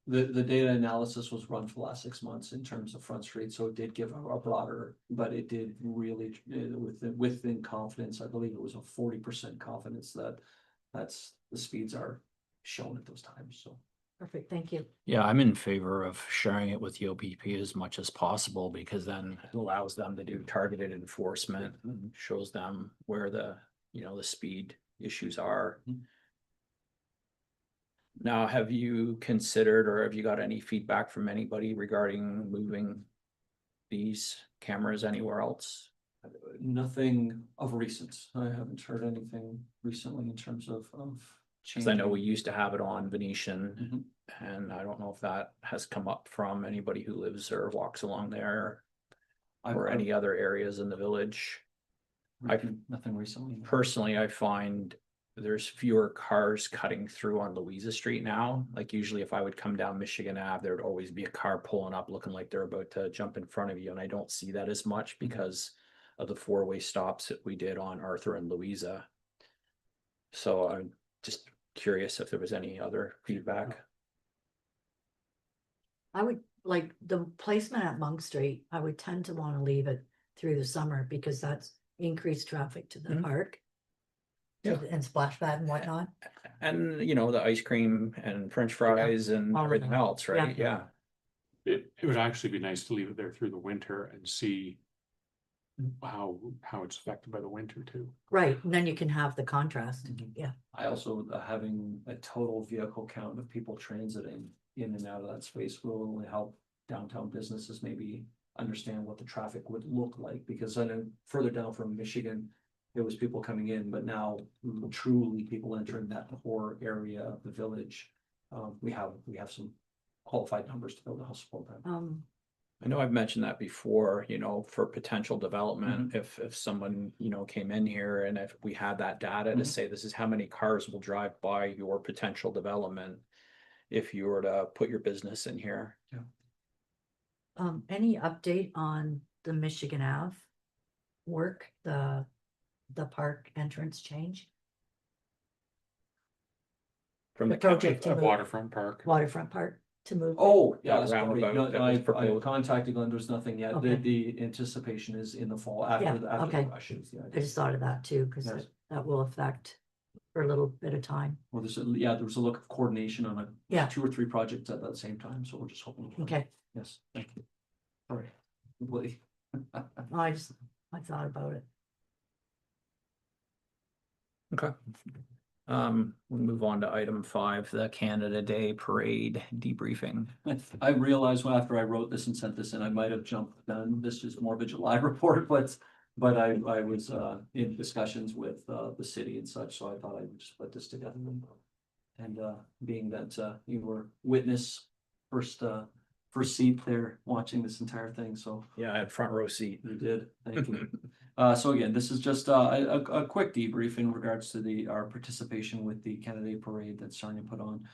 S5: The data analysis was run for the last 6 months in terms of Front Street, so it did give a broader, but it did really within confidence. I believe it was a 40% confidence that's the speeds are shown at those times. So
S2: Perfect, thank you.
S1: Yeah, I'm in favor of sharing it with the OPP as much as possible, because then it allows them to do targeted enforcement and shows them where the speed issues are.
S5: Mhm.
S1: Now, have you considered, or have you got any feedback from anybody regarding moving these cameras anywhere else?
S5: nothing of recent. I haven't heard anything recently in terms of
S1: Because I know we
S5: changing.
S1: used to have it on Venetian,
S5: Mhm.
S1: and I don't know if that has come up from anybody who lives or walks along there, or
S5: I've
S1: any other areas in the village.
S5: nothing recently.
S1: Personally, I find there's fewer cars cutting through on Louisa Street now. Like usually if I would come down Michigan Ave, there'd always be a car pulling up looking like they're about to jump in front of you. And I don't see that as much because of the four-way stops that we did on Arthur and Louisa. So I'm just curious if there was any other feedback.
S2: I would like the placement at Monk Street, I would tend to want to leave it through the summer because that's increased traffic to the
S1: Mhm.
S2: park.
S1: Yeah.
S2: And splash pad and whatnot.
S1: And the ice cream and French fries and
S2: all of
S1: everything
S2: that.
S1: else, right?
S2: Yeah.
S1: Yeah.
S4: It would actually be nice to leave it there through the winter and see how it's affected by the winter too.
S2: Right, and then you can have the contrast, yeah.
S5: I also, having a total vehicle count of people transiting in and out of that space will only help downtown businesses maybe understand what the traffic would look like, because I know further down from Michigan, there was people coming in, but now truly people entering that core area of the village. We have some qualified numbers to be able to help support that.
S1: I know I've mentioned that before, you know, for potential development, if someone, you know, came in here and if we had that data to
S5: Mhm.
S1: say this is how many cars will drive by your potential development if you were to put your business in here.
S2: Any update on the Michigan Ave work, the park entrance change?
S1: From
S2: The
S1: the county,
S2: project to move,
S4: Waterfront park.
S2: waterfront park to move.
S5: Oh,
S1: Yeah,
S5: yeah, sorry.
S1: roundabout
S5: No,
S1: that was
S5: I
S1: proposed.
S5: contacted Glenn, there's nothing yet. The,
S2: Okay.
S5: the anticipation is in the fall after,
S2: Yeah,
S5: after
S2: okay.
S5: the rushes. Yeah.
S2: I just thought of that too, because
S5: Yes.
S2: that will affect for a little bit of time.
S5: Well, there was a look of coordination on
S2: Yeah.
S5: 2 or 3 projects at the same time, so we're just hoping.
S2: Okay,
S5: Yes, thank you. Sorry. Completely.
S2: I thought about it.
S1: Okay. We'll move on to item 5, the Canada Day Parade debriefing.
S5: I realized after I wrote this and sent this in, I might have jumped done. This is more of a July report, but I was in discussions with the city and such, so I thought I would just put this together. And being that you were witness first seat there watching this entire thing, so
S1: Yeah, I had front row seat.
S5: you did, thank you. So again, this is just a quick debrief in regards to our participation with the Canada Day Parade that Sarnia put on.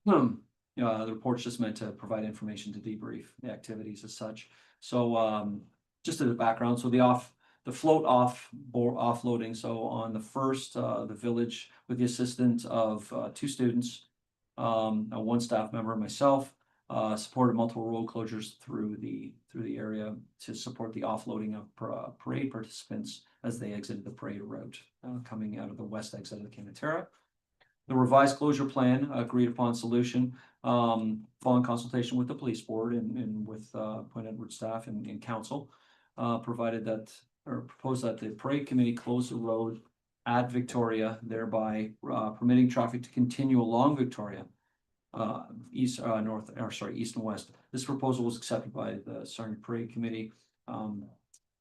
S5: The report's just meant to provide information to debrief the activities as such. So just as a background, so the float offloading. So on the first, the village with the assistance of 2 students, 1 staff member, myself, supported multiple road closures through the area to support the offloading of parade participants as they exited the parade route, coming out of the west exit of the Canatera. The revised closure plan, agreed upon solution, following consultation with the police board and with Point Edward staff and council, proposed that the parade committee close the road at Victoria, thereby permitting traffic to continue along Victoria, east and west. This proposal was accepted by the Sarnia Parade Committee.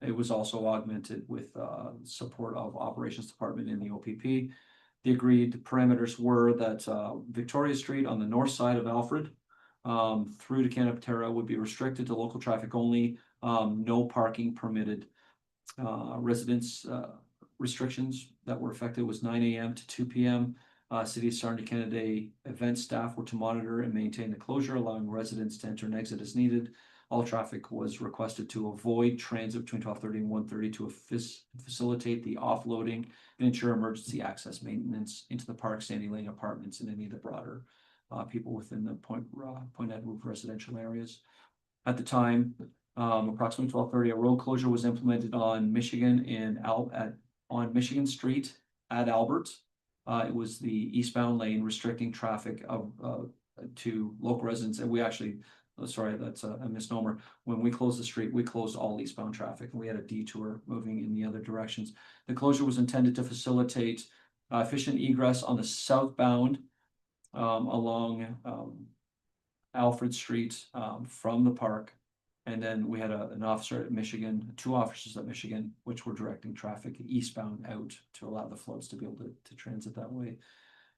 S5: It was also augmented with support of Operations Department in the OPP. The agreed parameters were that Victoria Street on the north side of Alfred through to Canatera would be restricted to local traffic only, no parking permitted. Residents restrictions that were affected was 9 a.m. to 2 p.m. City of Sarnia Canada Day event staff were to monitor and maintain the closure, allowing residents to enter and exit as needed. All traffic was requested to avoid transit between 12:30 and 1:30 to facilitate the offloading and ensure emergency access maintenance into the Park, Sandy Lane apartments and any of the broader people within the Point Edward residential areas. At the time, approximately 12:30, a road closure was implemented on Michigan on Michigan Street at Albert. It was the eastbound lane restricting traffic to local residents, and we actually, sorry, that's a misnomer. When we closed the street, we closed all eastbound traffic, and we had a detour moving in the other directions. The closure was intended to facilitate efficient egress on the southbound along Alfred Street from the park. And then we had an officer at Michigan, 2 officers at Michigan, which were directing traffic eastbound out to allow the floats to be able to transit that way.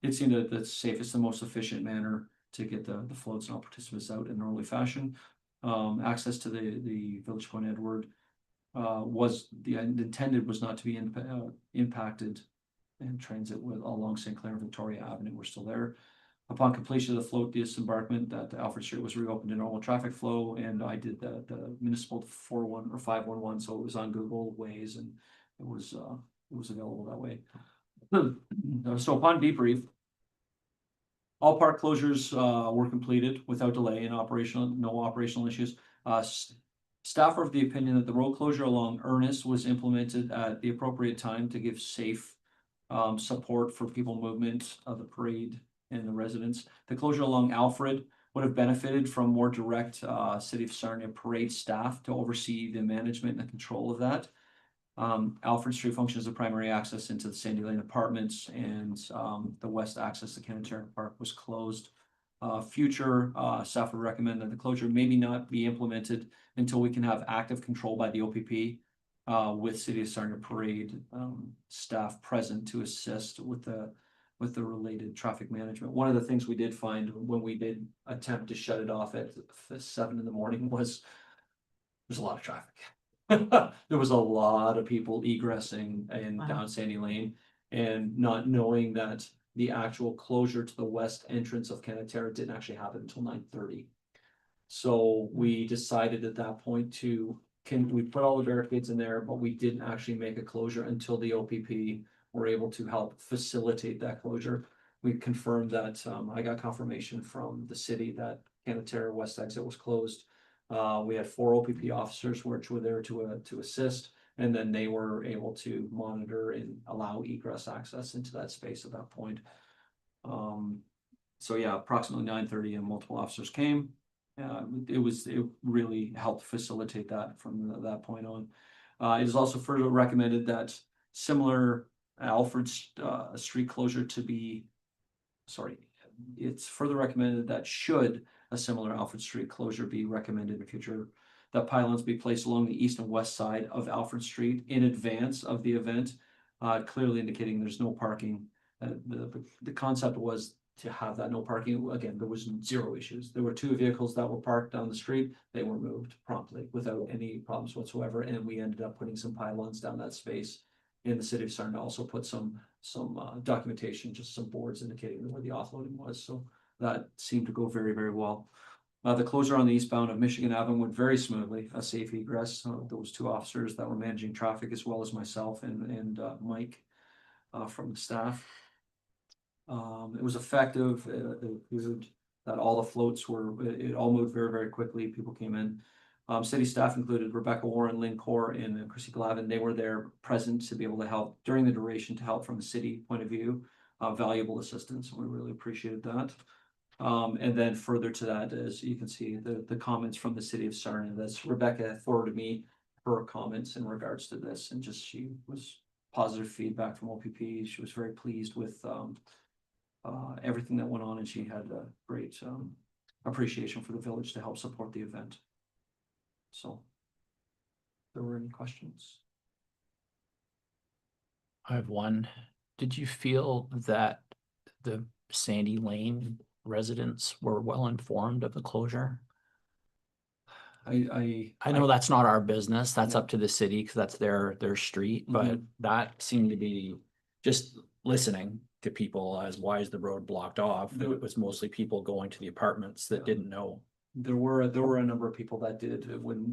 S5: It seemed that the safest and most efficient manner to get the floats and all participants out in an orderly fashion. Access to the Village Point Edward was intended was not to be impacted, and transit along St. Clair and Victoria Avenue were still there. Upon completion of the float disembarkment, that Alfred Street was reopened to normal traffic flow, and I did the municipal 411 or 511, so it was on Google Waze and it was available that way. So upon debrief, all park closures were completed without delay and no operational issues. Staff are of the opinion that the road closure along Ernest was implemented at the appropriate time to give safe support for people movement of the parade and the residents. The closure along Alfred would have benefited from more direct City of Sarnia parade staff to oversee the management and control of that. Alfred Street functions as the primary access into the Sandy Lane apartments, and the west access to Canatarian Park was closed. Future staff would recommend that the closure maybe not be implemented until we can have active control by the OPP with City of Sarnia parade staff present to assist with the related traffic management. One of the things we did find when we did attempt to shut it off at 7 in the morning was there's a lot of traffic. There was a lot of people egressing and
S2: Wow.
S5: down Sandy Lane, and not knowing that the actual closure to the west entrance of Canatera didn't actually happen until 9:30. So we decided at that point we put all the barricades in there, but we didn't actually make a closure until the OPP were able to help facilitate that closure. We confirmed that, I got confirmation from the city that Canatera west exit was closed. We had 4 OPP officers which were there to assist, and then they were able to monitor and allow egress access into that space at that point. So yeah, approximately 9:30 and multiple officers came. It really helped facilitate that from that point on. It is also further recommended that similar Alfred Street closure to be, it's further recommended that should a similar Alfred Street closure be recommended in the future, that pylons be placed along the east and west side of Alfred Street in advance of the event, clearly indicating there's no parking. The concept was to have that no parking. Again, there was 0 issues. There were 2 vehicles that were parked down the street. They were moved promptly without any problems whatsoever, and we ended up putting some pylons down that space. In the City of Sarnia also put some documentation, just some boards indicating where the offloading was. So that seemed to go very, very well. The closure on the eastbound of Michigan Avenue went very smoothly, a safe egress. Those 2 officers that were managing traffic, as well as myself and Mike from the staff. It was effective. That all the floats it all moved very, very quickly. People came in. City staff included Rebecca Warren, Lynn Core, and Chrissy Glavin. They were there present to be able to help during the duration, to help from the city point of view. Valuable assistance. We really appreciated that. And then further to that, as you can see, the comments from the City of Sarnia, that's Rebecca forwarded me her comments in regards to this, and just she was positive feedback from OPP. She was very pleased with everything that went on, and she had a great appreciation for the village to help support the event. So, if there were any questions?
S1: I have one. Did you feel that the Sandy Lane residents were well informed of the closure?
S5: I
S1: I know that's not our business. That's
S5: Yeah.
S1: up to the city because that's their street, but that seemed to be just listening to people as why is the road blocked off?
S5: There-
S1: It was mostly people going to the apartments that
S5: Yeah.
S1: didn't know.
S5: There were a number of people that did when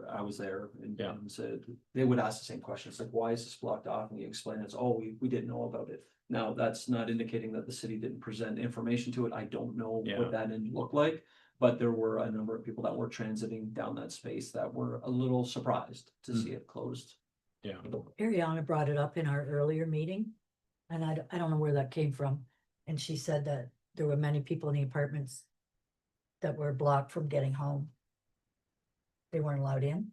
S5: I was there, and
S1: Yeah.
S5: said they would ask the same questions, like, why is this blocked off? And you explain it's, oh, we didn't know about it. Now, that's not indicating that the city didn't present information to it. I don't know
S1: Yeah.
S5: what that ended look like, but there were a number of people that were transiting down that space that were a little surprised to see it closed.
S1: Yeah.
S2: Ariana brought it up in our earlier meeting, and I don't know where that came from. And she said that there were many people in the apartments that were blocked from getting home. They weren't allowed in.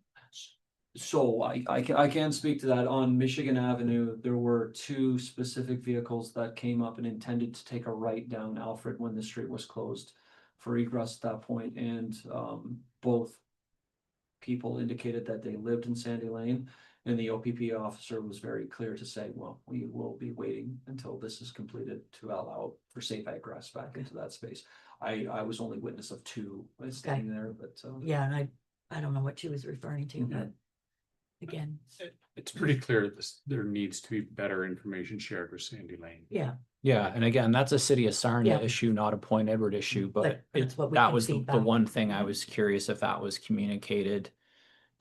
S5: So I can speak to that. On Michigan Avenue, there were 2 specific vehicles that came up and intended to take a right down Alfred when the street was closed for egress at that point, and both people indicated that they lived in Sandy Lane, and the OPP officer was very clear to say, well, we will be waiting until this is completed to allow for safe egress back into that space. I was only witness of 2 standing there, but
S2: Yeah, and I don't know what she was referring to, but again,
S4: It's pretty clear that there needs to be better information shared with Sandy Lane.
S2: yeah,
S1: Yeah, and again, that's a City of Sarnia
S2: Yeah.
S1: issue, not a Point Edward issue, but
S2: But that's what we
S1: that
S2: can
S1: was the
S2: feedback.
S1: one thing I was curious if that was communicated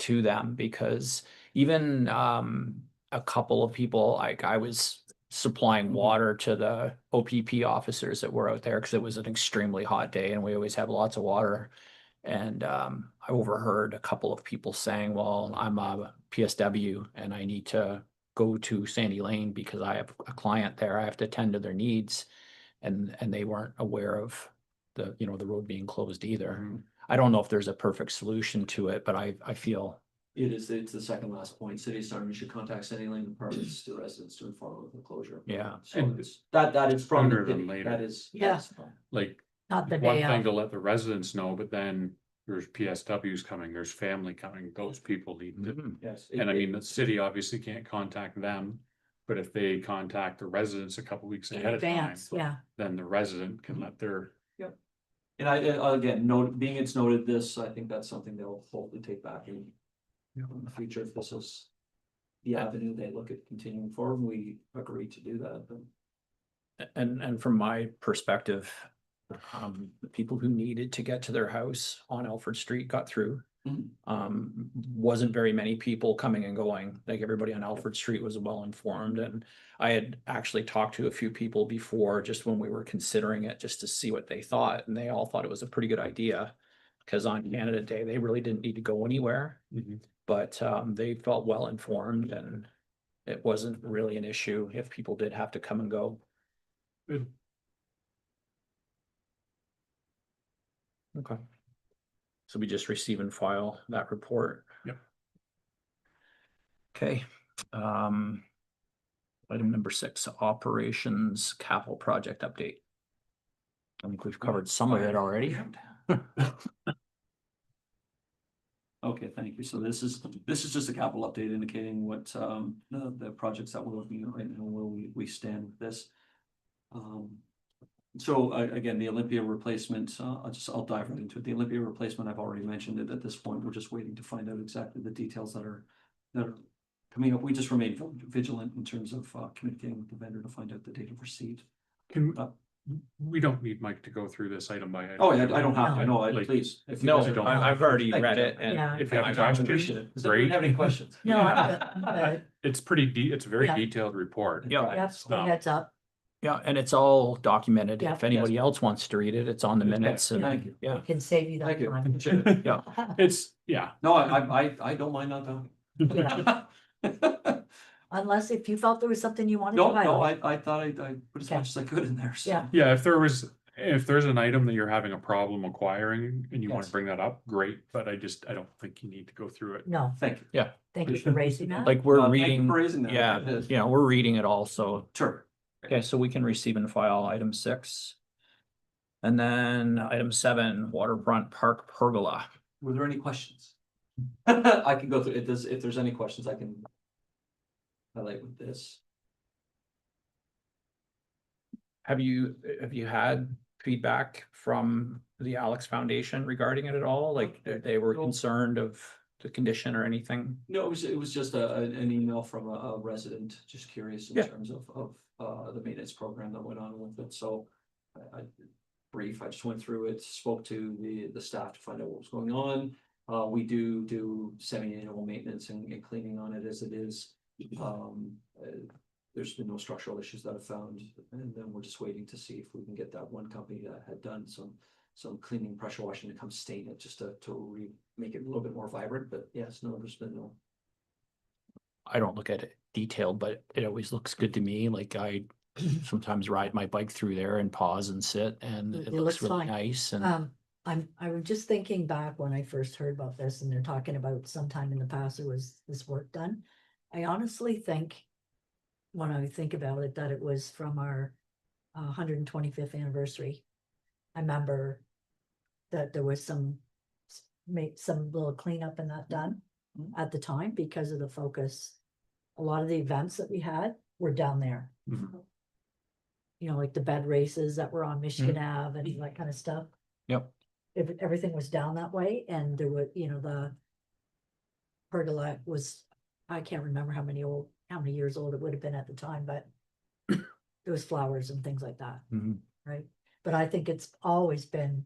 S1: to them, because even a couple of people, like I was supplying water to the OPP officers that were out there because it was an extremely hot day and we always have lots of water. And I overheard a couple of people saying, well, I'm a PSW and I need to go to Sandy Lane because I have a client there. I have to attend to their needs. And they weren't aware of the, you know, the road being closed either.
S4: Mhm.
S1: I don't know if there's a perfect solution to it, but I feel,
S5: It's the second last point. City of Stoneham should contact City Lane departments to residents to inform of the closure.
S1: yeah.
S5: So
S4: And
S5: it's, that is from the
S4: sooner than
S5: city.
S4: later.
S5: That is.
S2: Yeah.
S5: that's from-
S4: Like,
S2: Not the
S4: one
S2: day
S4: thing
S2: of.
S4: to let the residents know, but then there's PSWs coming, there's family coming, those people need to.
S1: Mhm.
S5: Yes.
S4: And I mean, the city obviously can't contact them, but if they contact the residents a couple weeks
S2: In
S4: ahead of time,
S2: advance, yeah.
S4: then the resident can let their.
S5: And again, being it's noted this, I think that's something they'll hopefully take back in the future if this is the avenue they look at continuing forward, and we agree to do that, then.
S1: And from my perspective, the people who needed to get to their house on Alfred Street got through.
S5: Mhm.
S1: Wasn't very many people coming and going, like everybody on Alfred Street was well informed, and I had actually talked to a few people before, just when we were considering it, just to see what they thought, and they all thought it was a pretty good idea. Cause on Canada Day, they really didn't need to go anywhere, but they felt well informed, and it wasn't really an issue if people did have to come and go.
S4: Good.
S1: Okay. So we just receive and file that report.
S4: Yep.
S1: Okay, item number 6, operations capital project update. I think we've covered some of it already.
S5: Okay, thank you. So this is just a capital update indicating what the projects that we're looking at right now, where we stand with this. So again, the Olympia replacement, I'll dive right into it. The Olympia replacement, I've already mentioned it at this point. We're just waiting to find out exactly the details that are coming up. We just remain vigilant in terms of communicating with the vendor to find out the date of receipt.
S4: Can,
S5: Uh,
S4: we don't need Mike to go through this item by item.
S5: Oh, yeah, I don't have to, no,
S4: Like,
S5: please. If you
S1: No,
S5: guys are-
S4: don't-
S1: I've already
S5: Thank you,
S1: read it,
S5: Jeff.
S1: and
S2: Yeah.
S4: If you have
S1: I
S4: questions,
S1: appreciate it.
S5: Does anyone have any questions?
S2: No, I'm good.
S4: It's pretty it's a very
S2: Yeah.
S4: detailed report.
S1: Yeah.
S2: Yep,
S4: No.
S2: heads up.
S1: Yeah, and it's all documented.
S2: Yeah.
S1: If anybody else wants to read it, it's on the
S4: Yeah,
S1: minutes and,
S5: thank you.
S1: yeah.
S2: It can save you that
S5: Thank you.
S2: time.
S5: Appreciate it.
S1: Yeah.
S4: It's, yeah.
S5: No, I don't mind not talking.
S2: Unless if you felt there was something you wanted to
S5: No,
S2: highlight.
S5: I thought I put as
S2: Okay.
S5: much as I could in there, so.
S2: Yeah.
S4: Yeah, if there's an item that you're having a problem acquiring and you want
S5: Yes.
S4: to bring that up, great, but I don't think you need to go through it.
S2: No,
S5: Thank you.
S2: thank you for raising that.
S1: Like we're
S5: Thank you
S1: reading,
S5: for raising that.
S1: yeah,
S5: It is.
S1: you know, we're reading it all, so.
S5: Sure.
S1: Okay, so we can receive and file item 6. And then item 7, waterfront park pergola.
S5: Were there any questions? I can go through it. If there's any questions, I can highlight with this.
S1: Have you had feedback from the Alex Foundation regarding it at all? Like they were
S5: No.
S1: concerned of the condition or anything?
S5: No, it was just an email from a resident, just curious in
S1: Yeah.
S5: terms of the maintenance program that went on with it, so. I I just went through it, spoke to the staff to find out what was going on. We do semi-annual maintenance and cleaning on it as it is. There's been no structural issues that I've found, and then we're just waiting to see if we can get that one company that had done some cleaning, pressure washing to come stain it, just to make it a little bit more vibrant, but yes, no, there's been no.
S1: I don't look at it detailed, but it always looks good to me. Like I sometimes ride my bike through there and pause and sit, and
S2: It
S1: it
S2: looks
S1: looks really
S2: fine.
S1: nice. And
S2: I was just thinking back when I first heard about this and they're talking about sometime in the past there was this work done. I honestly think, when I think about it, that it was from our 125th anniversary. I remember that there was some little cleanup and that done at the time because of the focus. A lot of the events that we had were down there.
S4: Mhm.
S2: You know, like the bed races that were on Michigan Ave and that kind of stuff.
S1: Yep.
S2: If everything was down that way and there were, you know, the pergola was, I can't remember how many years old it would have been at the time, but there was flowers and things like that,
S1: Mhm.
S2: right? But I think it's always gotten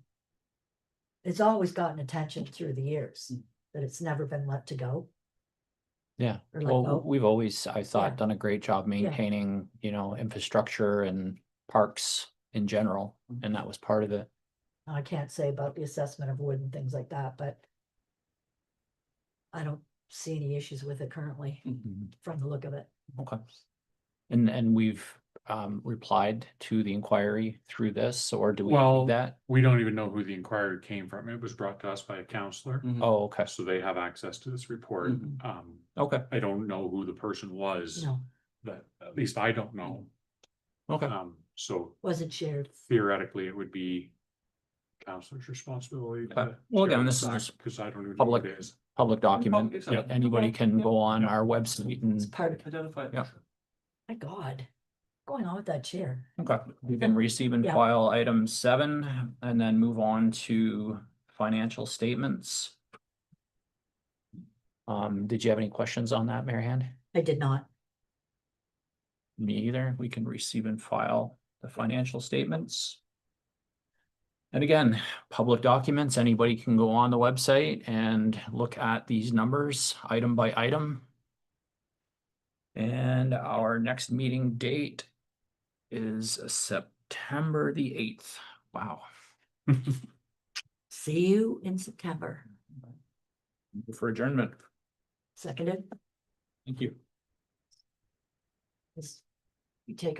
S2: attention through the years, that it's never been let to go.
S1: Yeah,
S2: Or let
S1: well,
S2: go.
S1: we've always, I thought,
S2: Yeah.
S1: done a great job maintaining, you know, infrastructure and parks in general, and that was part of it.
S2: I can't say about the assessment of wood and things like that, but I don't see any issues with it currently
S1: Mhm.
S2: from the look of it.
S1: Okay. And we've replied to the inquiry through this, or do we
S4: Well,
S1: need that?
S4: we don't even know who the inquiry came from. It was brought to us by a counselor.
S5: Mhm.
S1: Oh, okay,
S4: So they have access to this report.
S5: Mhm.
S1: okay,
S4: I don't know who the person was
S2: No,
S4: that, at least I don't know.
S1: okay.
S4: So
S2: wasn't shared.
S4: theoretically, it would be counselor's responsibility
S1: Okay.
S4: to.
S1: Well, again,
S4: share
S1: this is
S4: that
S1: just
S4: because I don't even know
S1: public-
S4: who it is.
S1: Public document,
S5: Exactly.
S1: anybody can go on
S4: Yeah.
S1: our website
S2: It's
S1: and,
S2: part of,
S5: Identify. it.
S1: Yeah.
S2: my God, what's going on with that chair?
S1: okay, we can receive and
S2: Yeah.
S1: file item 7 and then move on to financial statements. Did you have any questions on that, Mary Ann?
S2: I did not.
S1: Me either. We can receive and file the financial statements. And again, public documents, anybody can go on the website and look at these numbers item by item. And our next meeting date is September the 8th. Wow.
S2: See you in September.
S1: For adjournment.
S2: Seconded.
S1: Thank you.
S2: You take